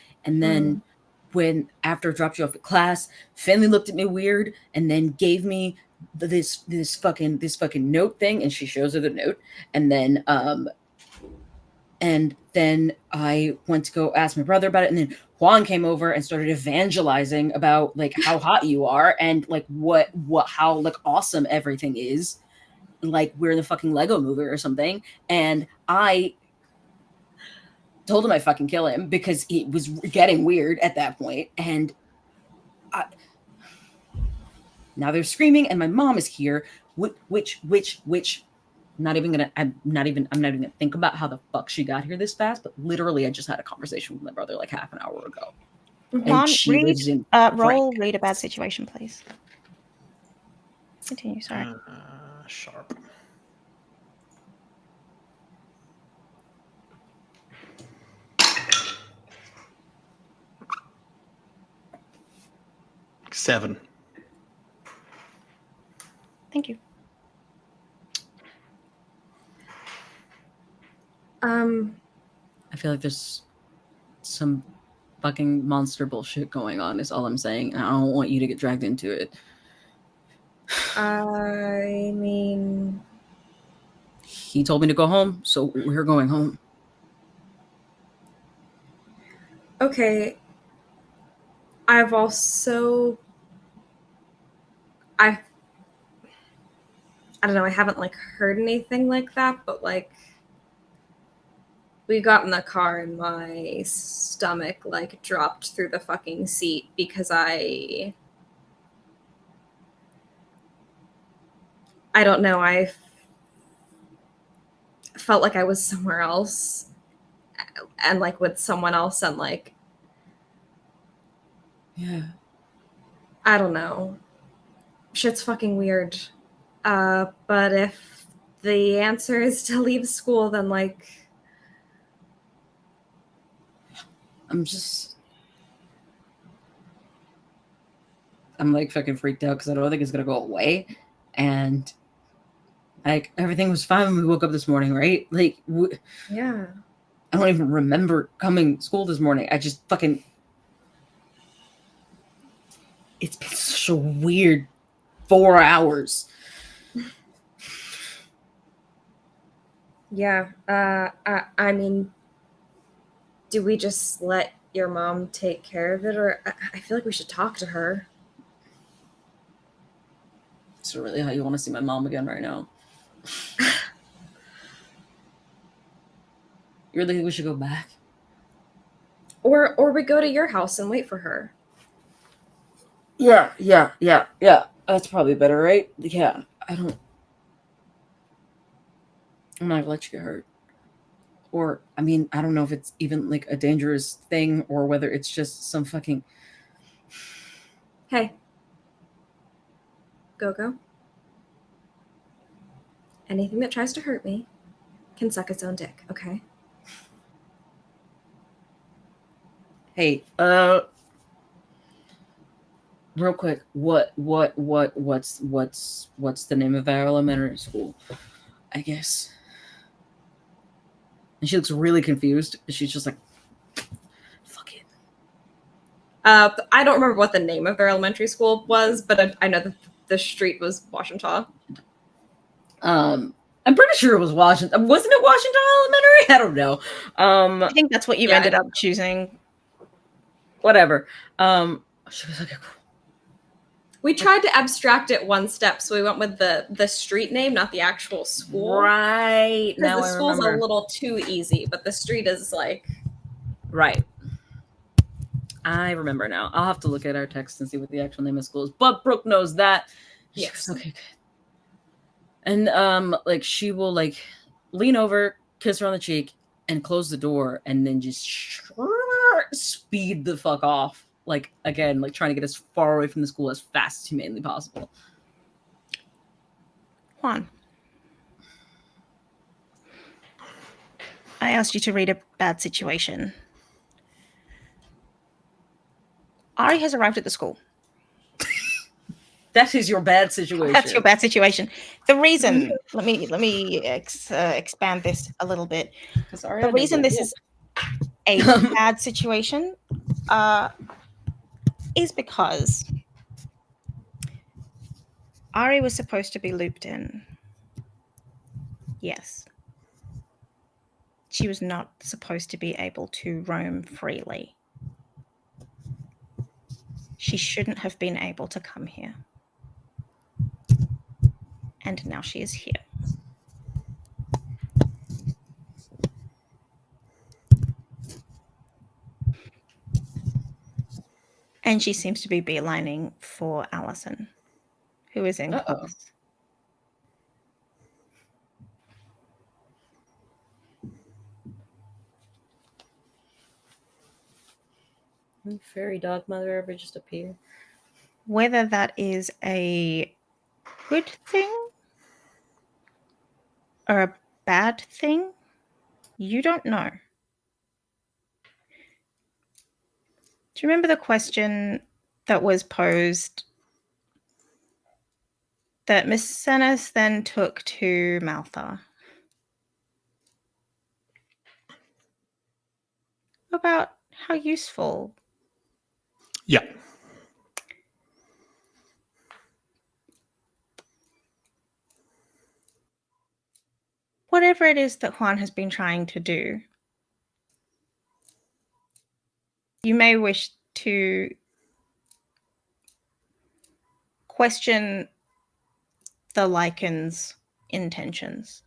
when after I dropped you off at class, Finley looked at me weird, and then gave me this fucking note thing, and she shows her the note, and then And then I went to go ask my brother about it, and then Juan came over and started evangelizing about like how hot you are and like how like awesome everything is, like we're in the fucking Lego movie or something. And I told him I'd fucking kill him because it was getting weird at that point. And now they're screaming, and my mom is here, which I'm not even gonna think about how the fuck she got here this fast, but literally I just had a conversation with my brother like half an hour ago. Juan, she lives in read a bad situation, please. Continue, sorry. Sharp. Seven. Thank you. I feel like there's some fucking monster bullshit going on is all I'm saying. And I don't want you to get dragged into it. I mean, he told me to go home, so we're going home. Okay. I don't know, I haven't like heard anything like that, but like we got in the car and my stomach like dropped through the fucking seat because I don't know, I felt like I was somewhere else and like with someone else, and like Yeah. I don't know. Shit's fucking weird. But if the answer is to leave school, then like I'm like fucking freaked out because I don't think it's gonna go away. And like everything was fine when we woke up this morning, right? Like yeah. I don't even remember coming to school this morning. I just fucking it's been such a weird 4 hours. Yeah. I mean, do we just let your mom take care of it, or I feel like we should talk to her? It's really how you want to see my mom again right now. You really think we should go back? Or we go to your house and wait for her. Yeah. That's probably better, right? Yeah. I'm not gonna let you get hurt. Or, I mean, I don't know if it's even like a dangerous thing or whether it's just some fucking... Hey. Gogo. Anything that tries to hurt me can suck its own dick, okay? Hey, real quick, what's the name of our elementary school? I guess. And she looks really confused. She's just like, fuck it. I don't remember what the name of their elementary school was, but I know that the street was Washington. I'm pretty sure it was Washington. Wasn't it Washington Elementary? I don't know. I think that's what you ended up choosing. Whatever. She was like, we tried to abstract it one step, so we went with the street name, not the actual school. Right. Because the school's a little too easy, but the street is like... Right. I remember now. I'll have to look at our text and see what the actual name of the school is. But Brooke knows that. Yes. Okay, good. And like she will like lean over, kiss her on the cheek, and close the door, and then just speed the fuck off. Like again, like trying to get as far away from the school as fast as humanly possible. Juan, I asked you to read a bad situation. Ari has arrived at the school. That is your bad situation. That's your bad situation. The reason, let me expand this a little bit. The reason this is a bad situation is because Ari was supposed to be looped in. Yes. she was not supposed to be able to roam freely. She shouldn't have been able to come here. And now she is here. And she seems to be beelining for Allison, who is in class. Fairy dog mother ever just appear? Whether that is a good thing or a bad thing, you don't know. Do you remember the question that was posed that Miss Senes then took to Maltha about how useful? Yeah. Whatever it is that Juan has been trying to do, you may wish to question the Lycan's intentions.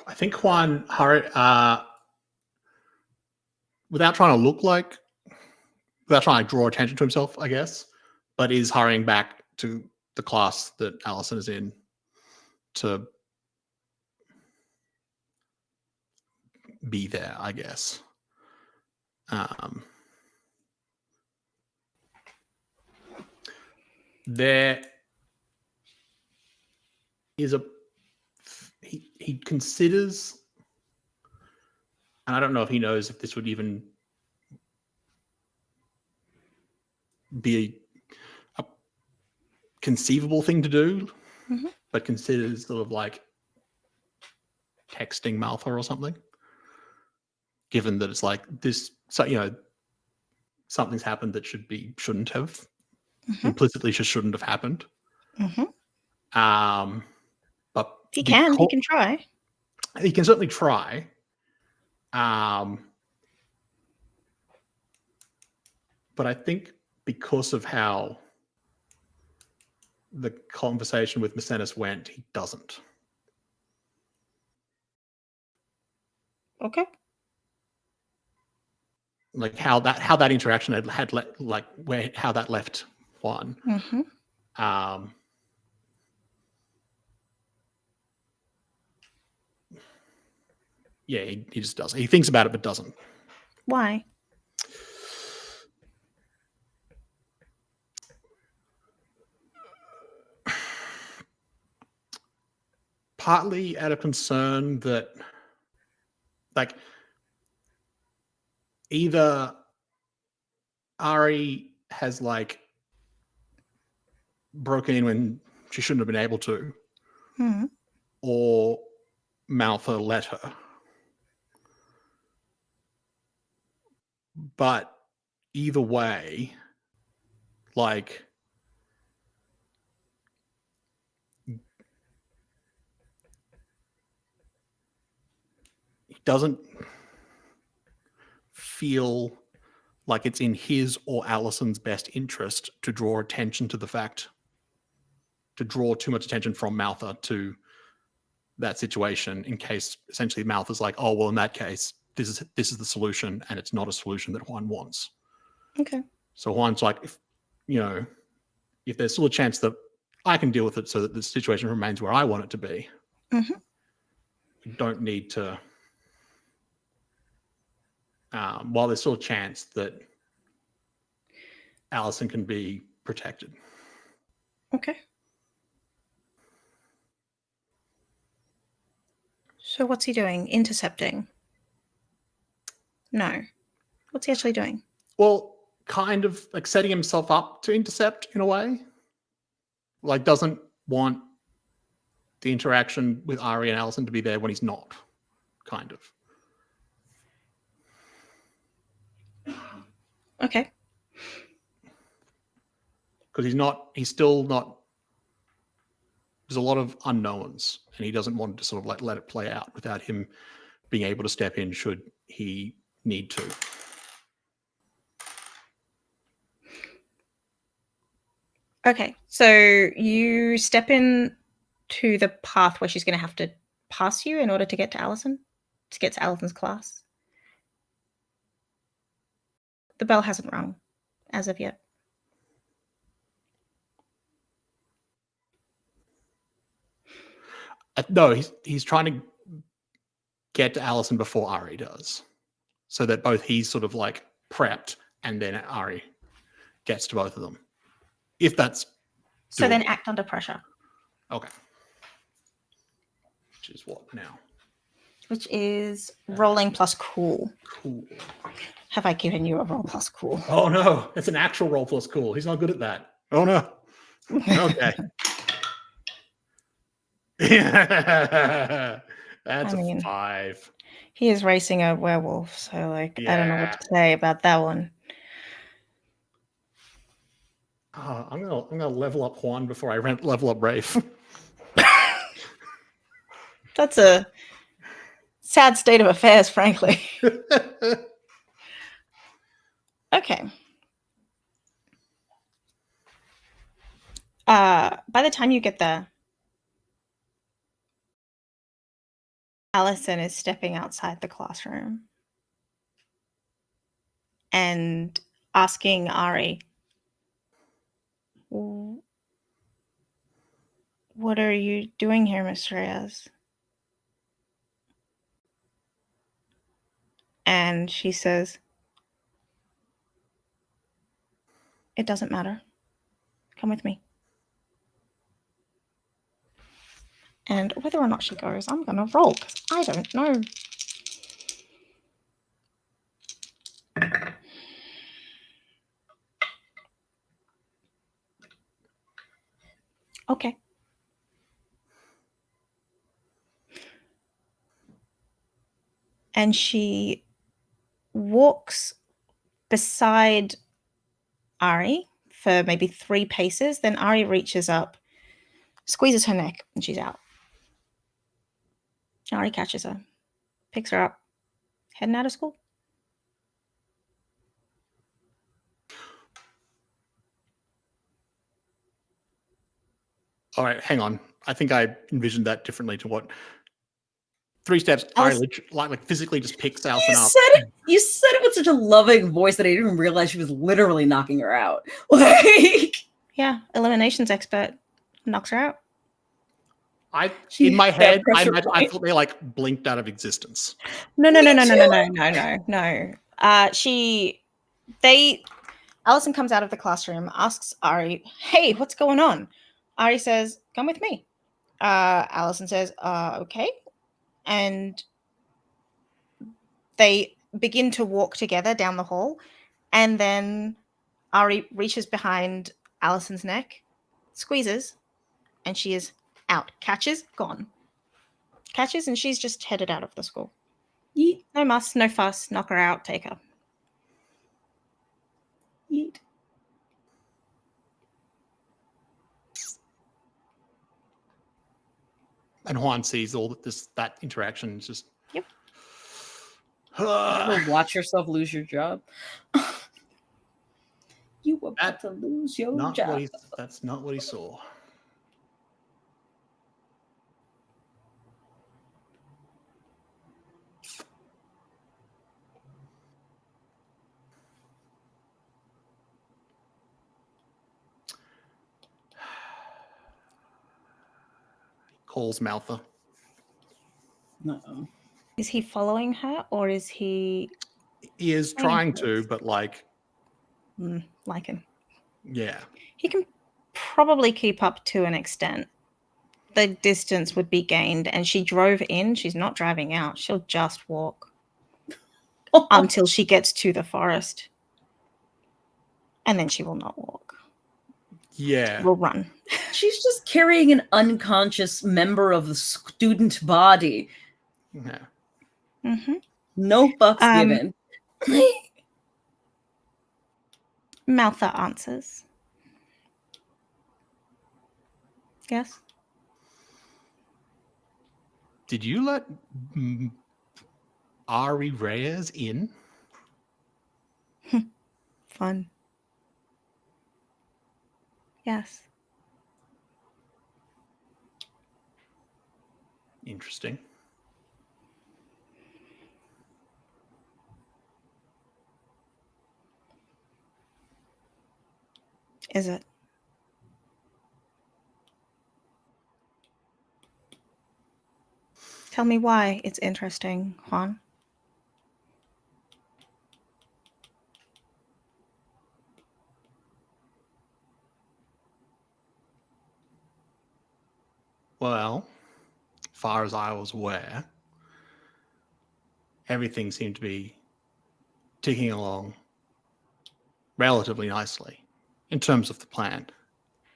I think Juan hurry, without trying to look like, without trying to draw attention to himself, I guess, but is hurrying back to the class that Allison is in to be there, I guess. There is he considers, and I don't know if he knows if this would even be a conceivable thing to do, but considers sort of like texting Malfa or something, given that it's like this, so, you know, something's happened that shouldn't have, implicitly just shouldn't have happened. But he can try. He can certainly try. But I think because of how the conversation with Mecenas went, he doesn't. Okay. Like how that interaction had how that left Juan. Yeah, he just doesn't. He thinks about it but doesn't. Why? Partly out of concern that, like, either Ari has like broken in when she shouldn't have been able to, or Malfa let her. But either way, like, he doesn't feel like it's in his or Allison's best interest to draw attention to the fact, to draw too much attention from Malfa to that situation, in case essentially Malfa's like, oh, well, in that case, this is the solution, and it's not a solution that Juan wants. Okay. So Juan's like, if there's still a chance that I can deal with it so that the situation remains where I want it to be, you don't need to, while there's still a chance that Allison can be protected. Okay. So what's he doing? Intercepting? No. What's he actually doing? Well, kind of like setting himself up to intercept in a way. Like doesn't want the interaction with Ari and Allison to be there when he's not, kind of. Okay. Because he's still not, there's a lot of unknowns and he doesn't want to sort of like let it play out without him being able to step in should he need to. Okay. So you step in to the path where she's going to have to pass you in order to get to Allison, to get to Allison's class. The bell hasn't rung as of yet. No, he's trying to get to Allison before Ari does, so that both he's sort of like prepped and then Ari gets to both of them. If that's So then doable. act under pressure. Okay. Which is what now? Which is rolling plus cool. Cool. Have I given you a roll plus cool? Oh no, it's an actual roll plus cool. He's not good at that. Oh no. Okay. That's a 5. He is racing a werewolf, so like I don't know what Yeah. to say about that one. I'm gonna level up Juan before I level up Rafe. That's a sad state of affairs, frankly. Okay. By the time you get there, Allison is stepping outside the classroom and asking Ari, "What are you doing here, Miss Reyes?" And she says, "It doesn't matter. Come with me." And whether or not she goes, I'm going to roll because I don't know. Okay. And she walks beside Ari for maybe 3 paces. Then Ari reaches up, squeezes her neck, and she's out. Ari catches her, picks her up, heading out of school. All right, hang on. I think I envisioned that differently to what 3 steps. Ari like physically just picks Allison up. You said it with such a loving voice that I didn't even realize she was literally knocking her out. Like, yeah, eliminations expert knocks her out. In my head, I thought they like blinked out of existence. No. Allison comes out of the classroom, asks Ari, "Hey, what's going on?" Ari says, "Come with me." Allison says, "Okay." And they begin to walk together down the hall. And then Ari reaches behind Allison's neck, squeezes, and she is out. Catches, gone. Catches, and she's just headed out of the school. Yeet. No muss, no fuss. Knock her out, take her. Yeet. And Juan sees all that interaction. Is just yep. Ever watch yourself lose your job? You were about to lose your job. That's not what he saw. Calls Maltha. No. Is he following her, or is he? He is trying to, but like. Like him. Yeah. He can probably keep up to an extent. The distance would be gained, and she drove in. She's not driving out. She'll just walk until she gets to the forest. And then she will not walk. Yeah. She will run. She's just carrying an unconscious member of the student body. Yeah. Mm-hmm. No fucks given. Maltha answers. Yes? Did you let Ari Reyes in? Fun. Yes. Interesting. Is it? Tell me why it's interesting, Juan. Well, as far as I was aware, everything seemed to be ticking along relatively nicely in terms of the plan,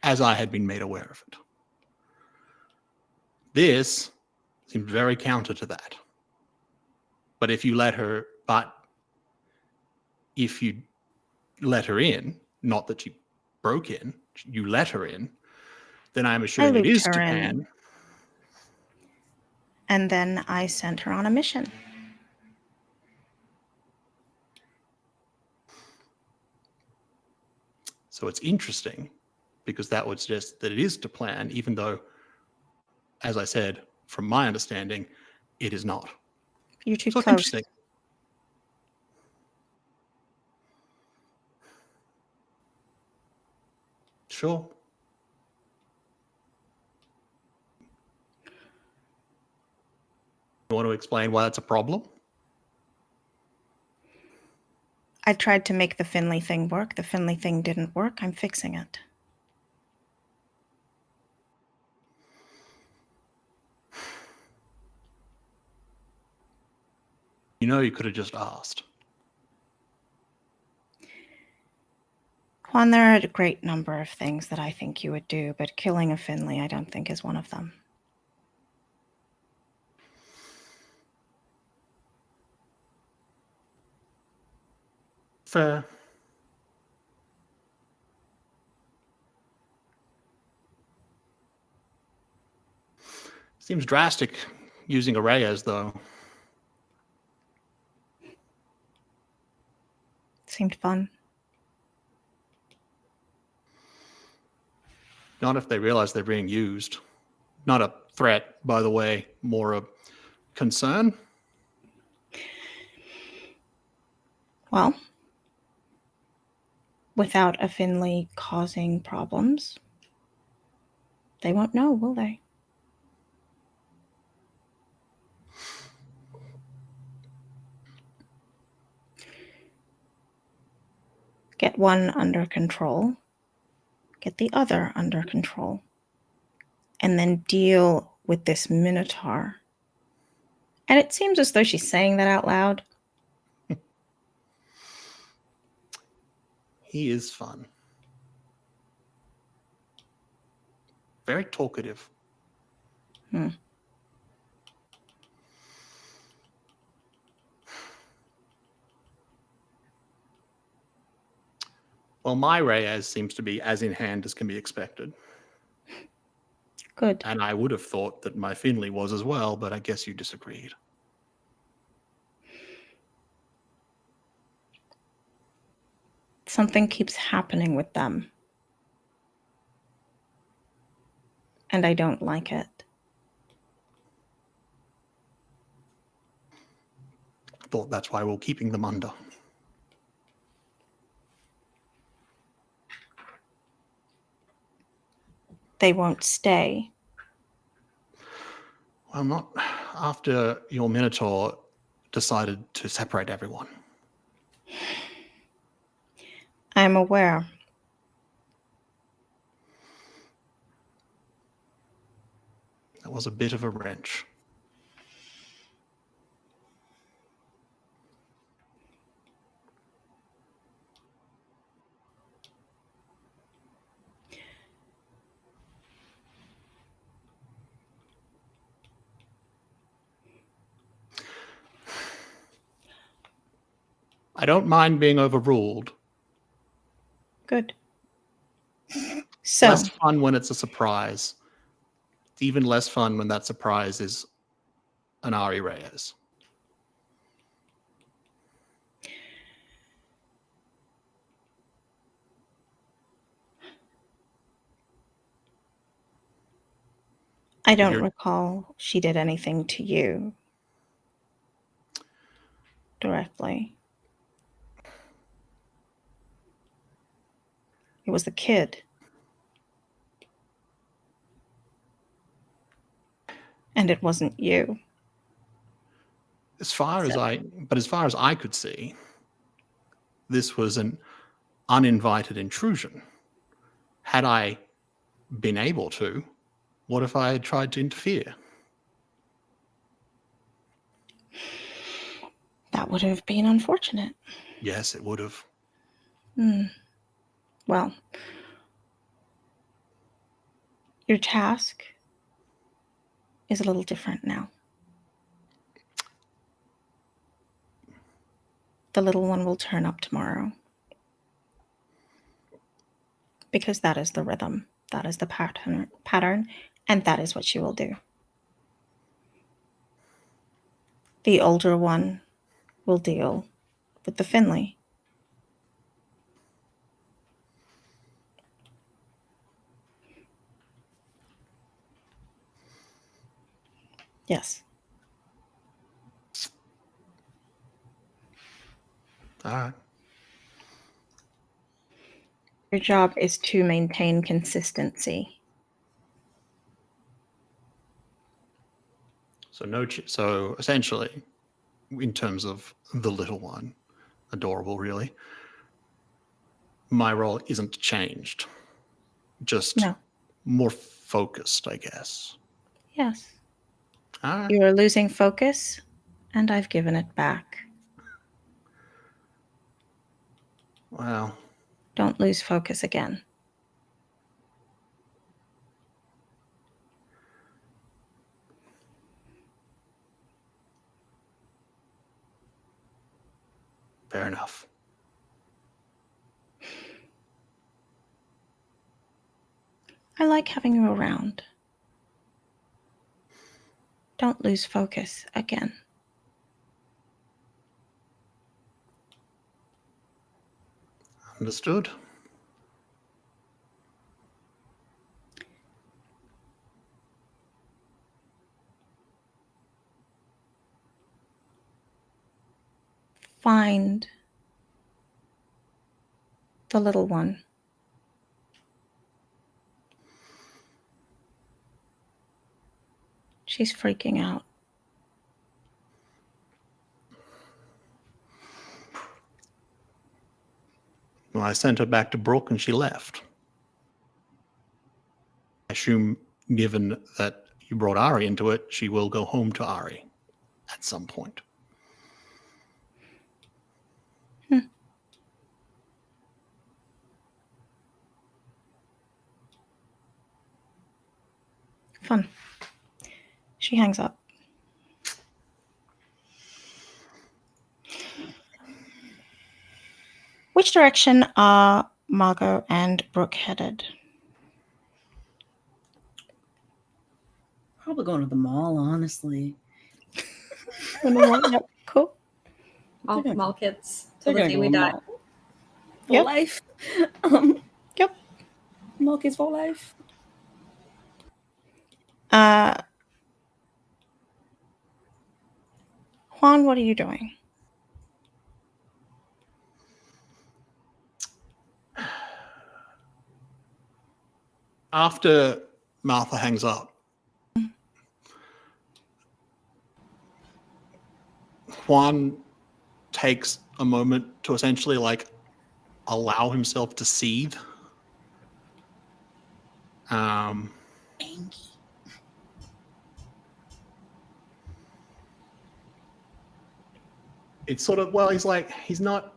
as I had been made aware of it. This seemed very counter to that. But if you let her in, not that she broke in, you let her in, then I'm assuming it looped is her to in. plan. And then I sent her on a mission. So it's interesting because that would suggest that it is to plan, even though, as I said, from my understanding, it is not. You're too So it's close. interesting. Sure. You want to explain why that's a problem? I tried to make the Finley thing work. The Finley thing didn't work. I'm fixing it. You know, you could have just asked. Juan, there are a great number of things that I think you would do, but killing a Finley I don't think is one of them. Fair. Seems drastic using a Reyes, though. Seemed fun. Not if they realize they're being used. Not a threat, by the way, more a concern. Well, without a Finley causing problems, they won't know, will they? Get one under control, get the other under control, and then deal with this Minotaur. And it seems as though she's saying that out loud. He is fun. Very talkative. Well, my Reyes seems to be as in hand as can be expected. Good. And I would have thought that my Finley was as well, but I guess you disagreed. Something keeps happening with them. And I don't like it. I thought that's why we're keeping them under. They won't stay. Well, not after your Minotaur decided to separate everyone. I'm aware. That was a bit of a wrench. I don't mind being overruled. Good. So, Less fun when it's a surprise. It's even less fun when that surprise is an Ari Reyes. I don't You're- recall she did anything to you directly. It was the kid. And it wasn't you. As far as I could see, this was an uninvited intrusion. Had I been able to, what if I had tried to interfere? That would have been unfortunate. Yes, it would have. Well, your task is a little different now. The little one will turn up tomorrow. Because that is the rhythm, that is the pattern, and that is what she will do. The older one will deal with the Finley. Yes. All right. Your job is to maintain consistency. So essentially, in terms of the little one, adorable, really, my role isn't changed. Just No. more focused, I guess. Yes. All right. You are losing focus, and I've given it back. Well, Don't lose focus again. fair enough. I like having you around. Don't lose focus again. Understood. Find the little one. She's freaking out. Well, I sent her back to Brook and she left. I assume, given that you brought Ari into it, she will go home to Ari at some point. Fun. She hangs up. Which direction are Margot and Brooke headed? Probably going to the mall, honestly. Yep, cool. Mall kids They're till the gonna day go we to the die. mall. For Yep. life. Yep. Mall kids for life. Juan, what are you doing? After Martha hangs up, Juan takes a moment to essentially allow himself to seethe. it's sort of, well, he's not.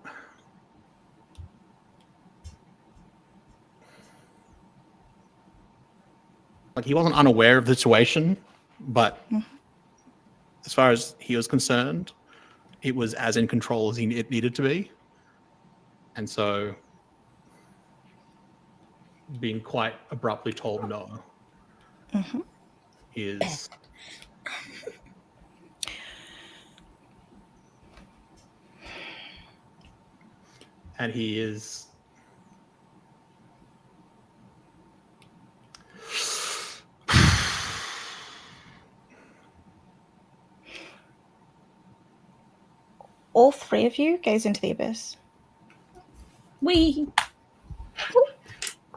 Like, he wasn't unaware of the situation, but as far as he was concerned, it was as in control as it needed to be. And so being quite abruptly told no is... And he is... All three of you gaze into the abyss. Wee.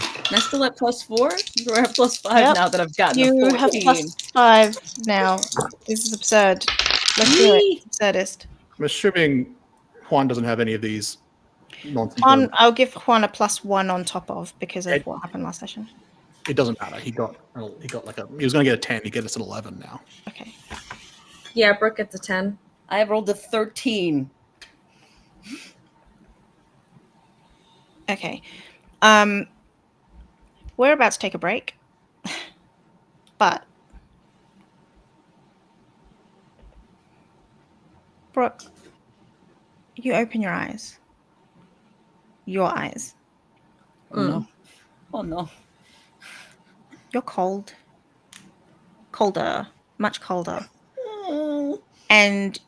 Am I still at +4? Or I have +5 Yep. now that I've gotten You a 14? have +5 now. This is absurd. Let's do it. Absurdist. I'm assuming Juan doesn't have any of these nonsense. Juan, I'll give Juan a +1 on top of because of what happened last session. It doesn't matter. He got like he was going to get a 10. He gets an 11 now. Okay. Yeah, Brooke gets a 10. I have rolled a 13. Okay. We're about to take a break. But Brooke, you open your eyes. Your eyes. Oh no. Oh no. You're cold. Colder. Much colder. And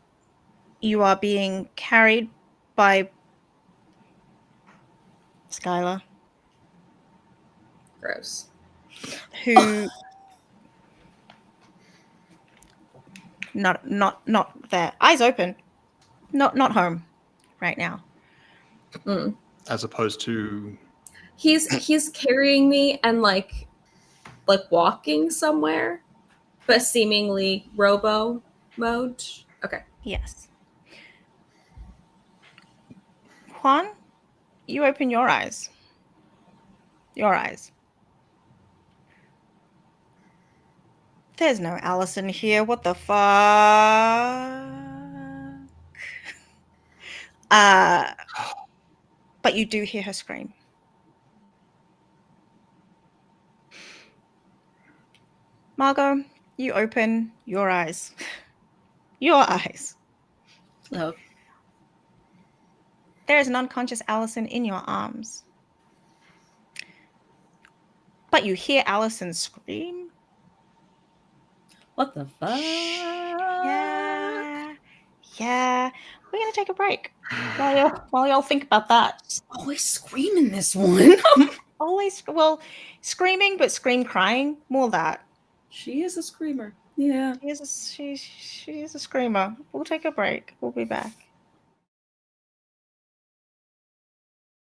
you are being carried by Skylar, Gross. who not there. Eyes open. Not home right now. As opposed to... He's carrying me and like walking somewhere, but seemingly robo mode. Okay. Yes. Juan, you open your eyes. Your eyes. There's no Allison here. What the fuck? But you do hear her scream. Margot, you open your eyes. Your eyes. Oh. There is an unconscious Allison in your arms. But you hear Allison scream. What the fuck? Yeah. We're gonna take a break while y'all think about that. She's always screaming this one. Screaming, but scream crying. More that. She is a screamer. Yeah. She is a screamer. We'll take a break. We'll be back.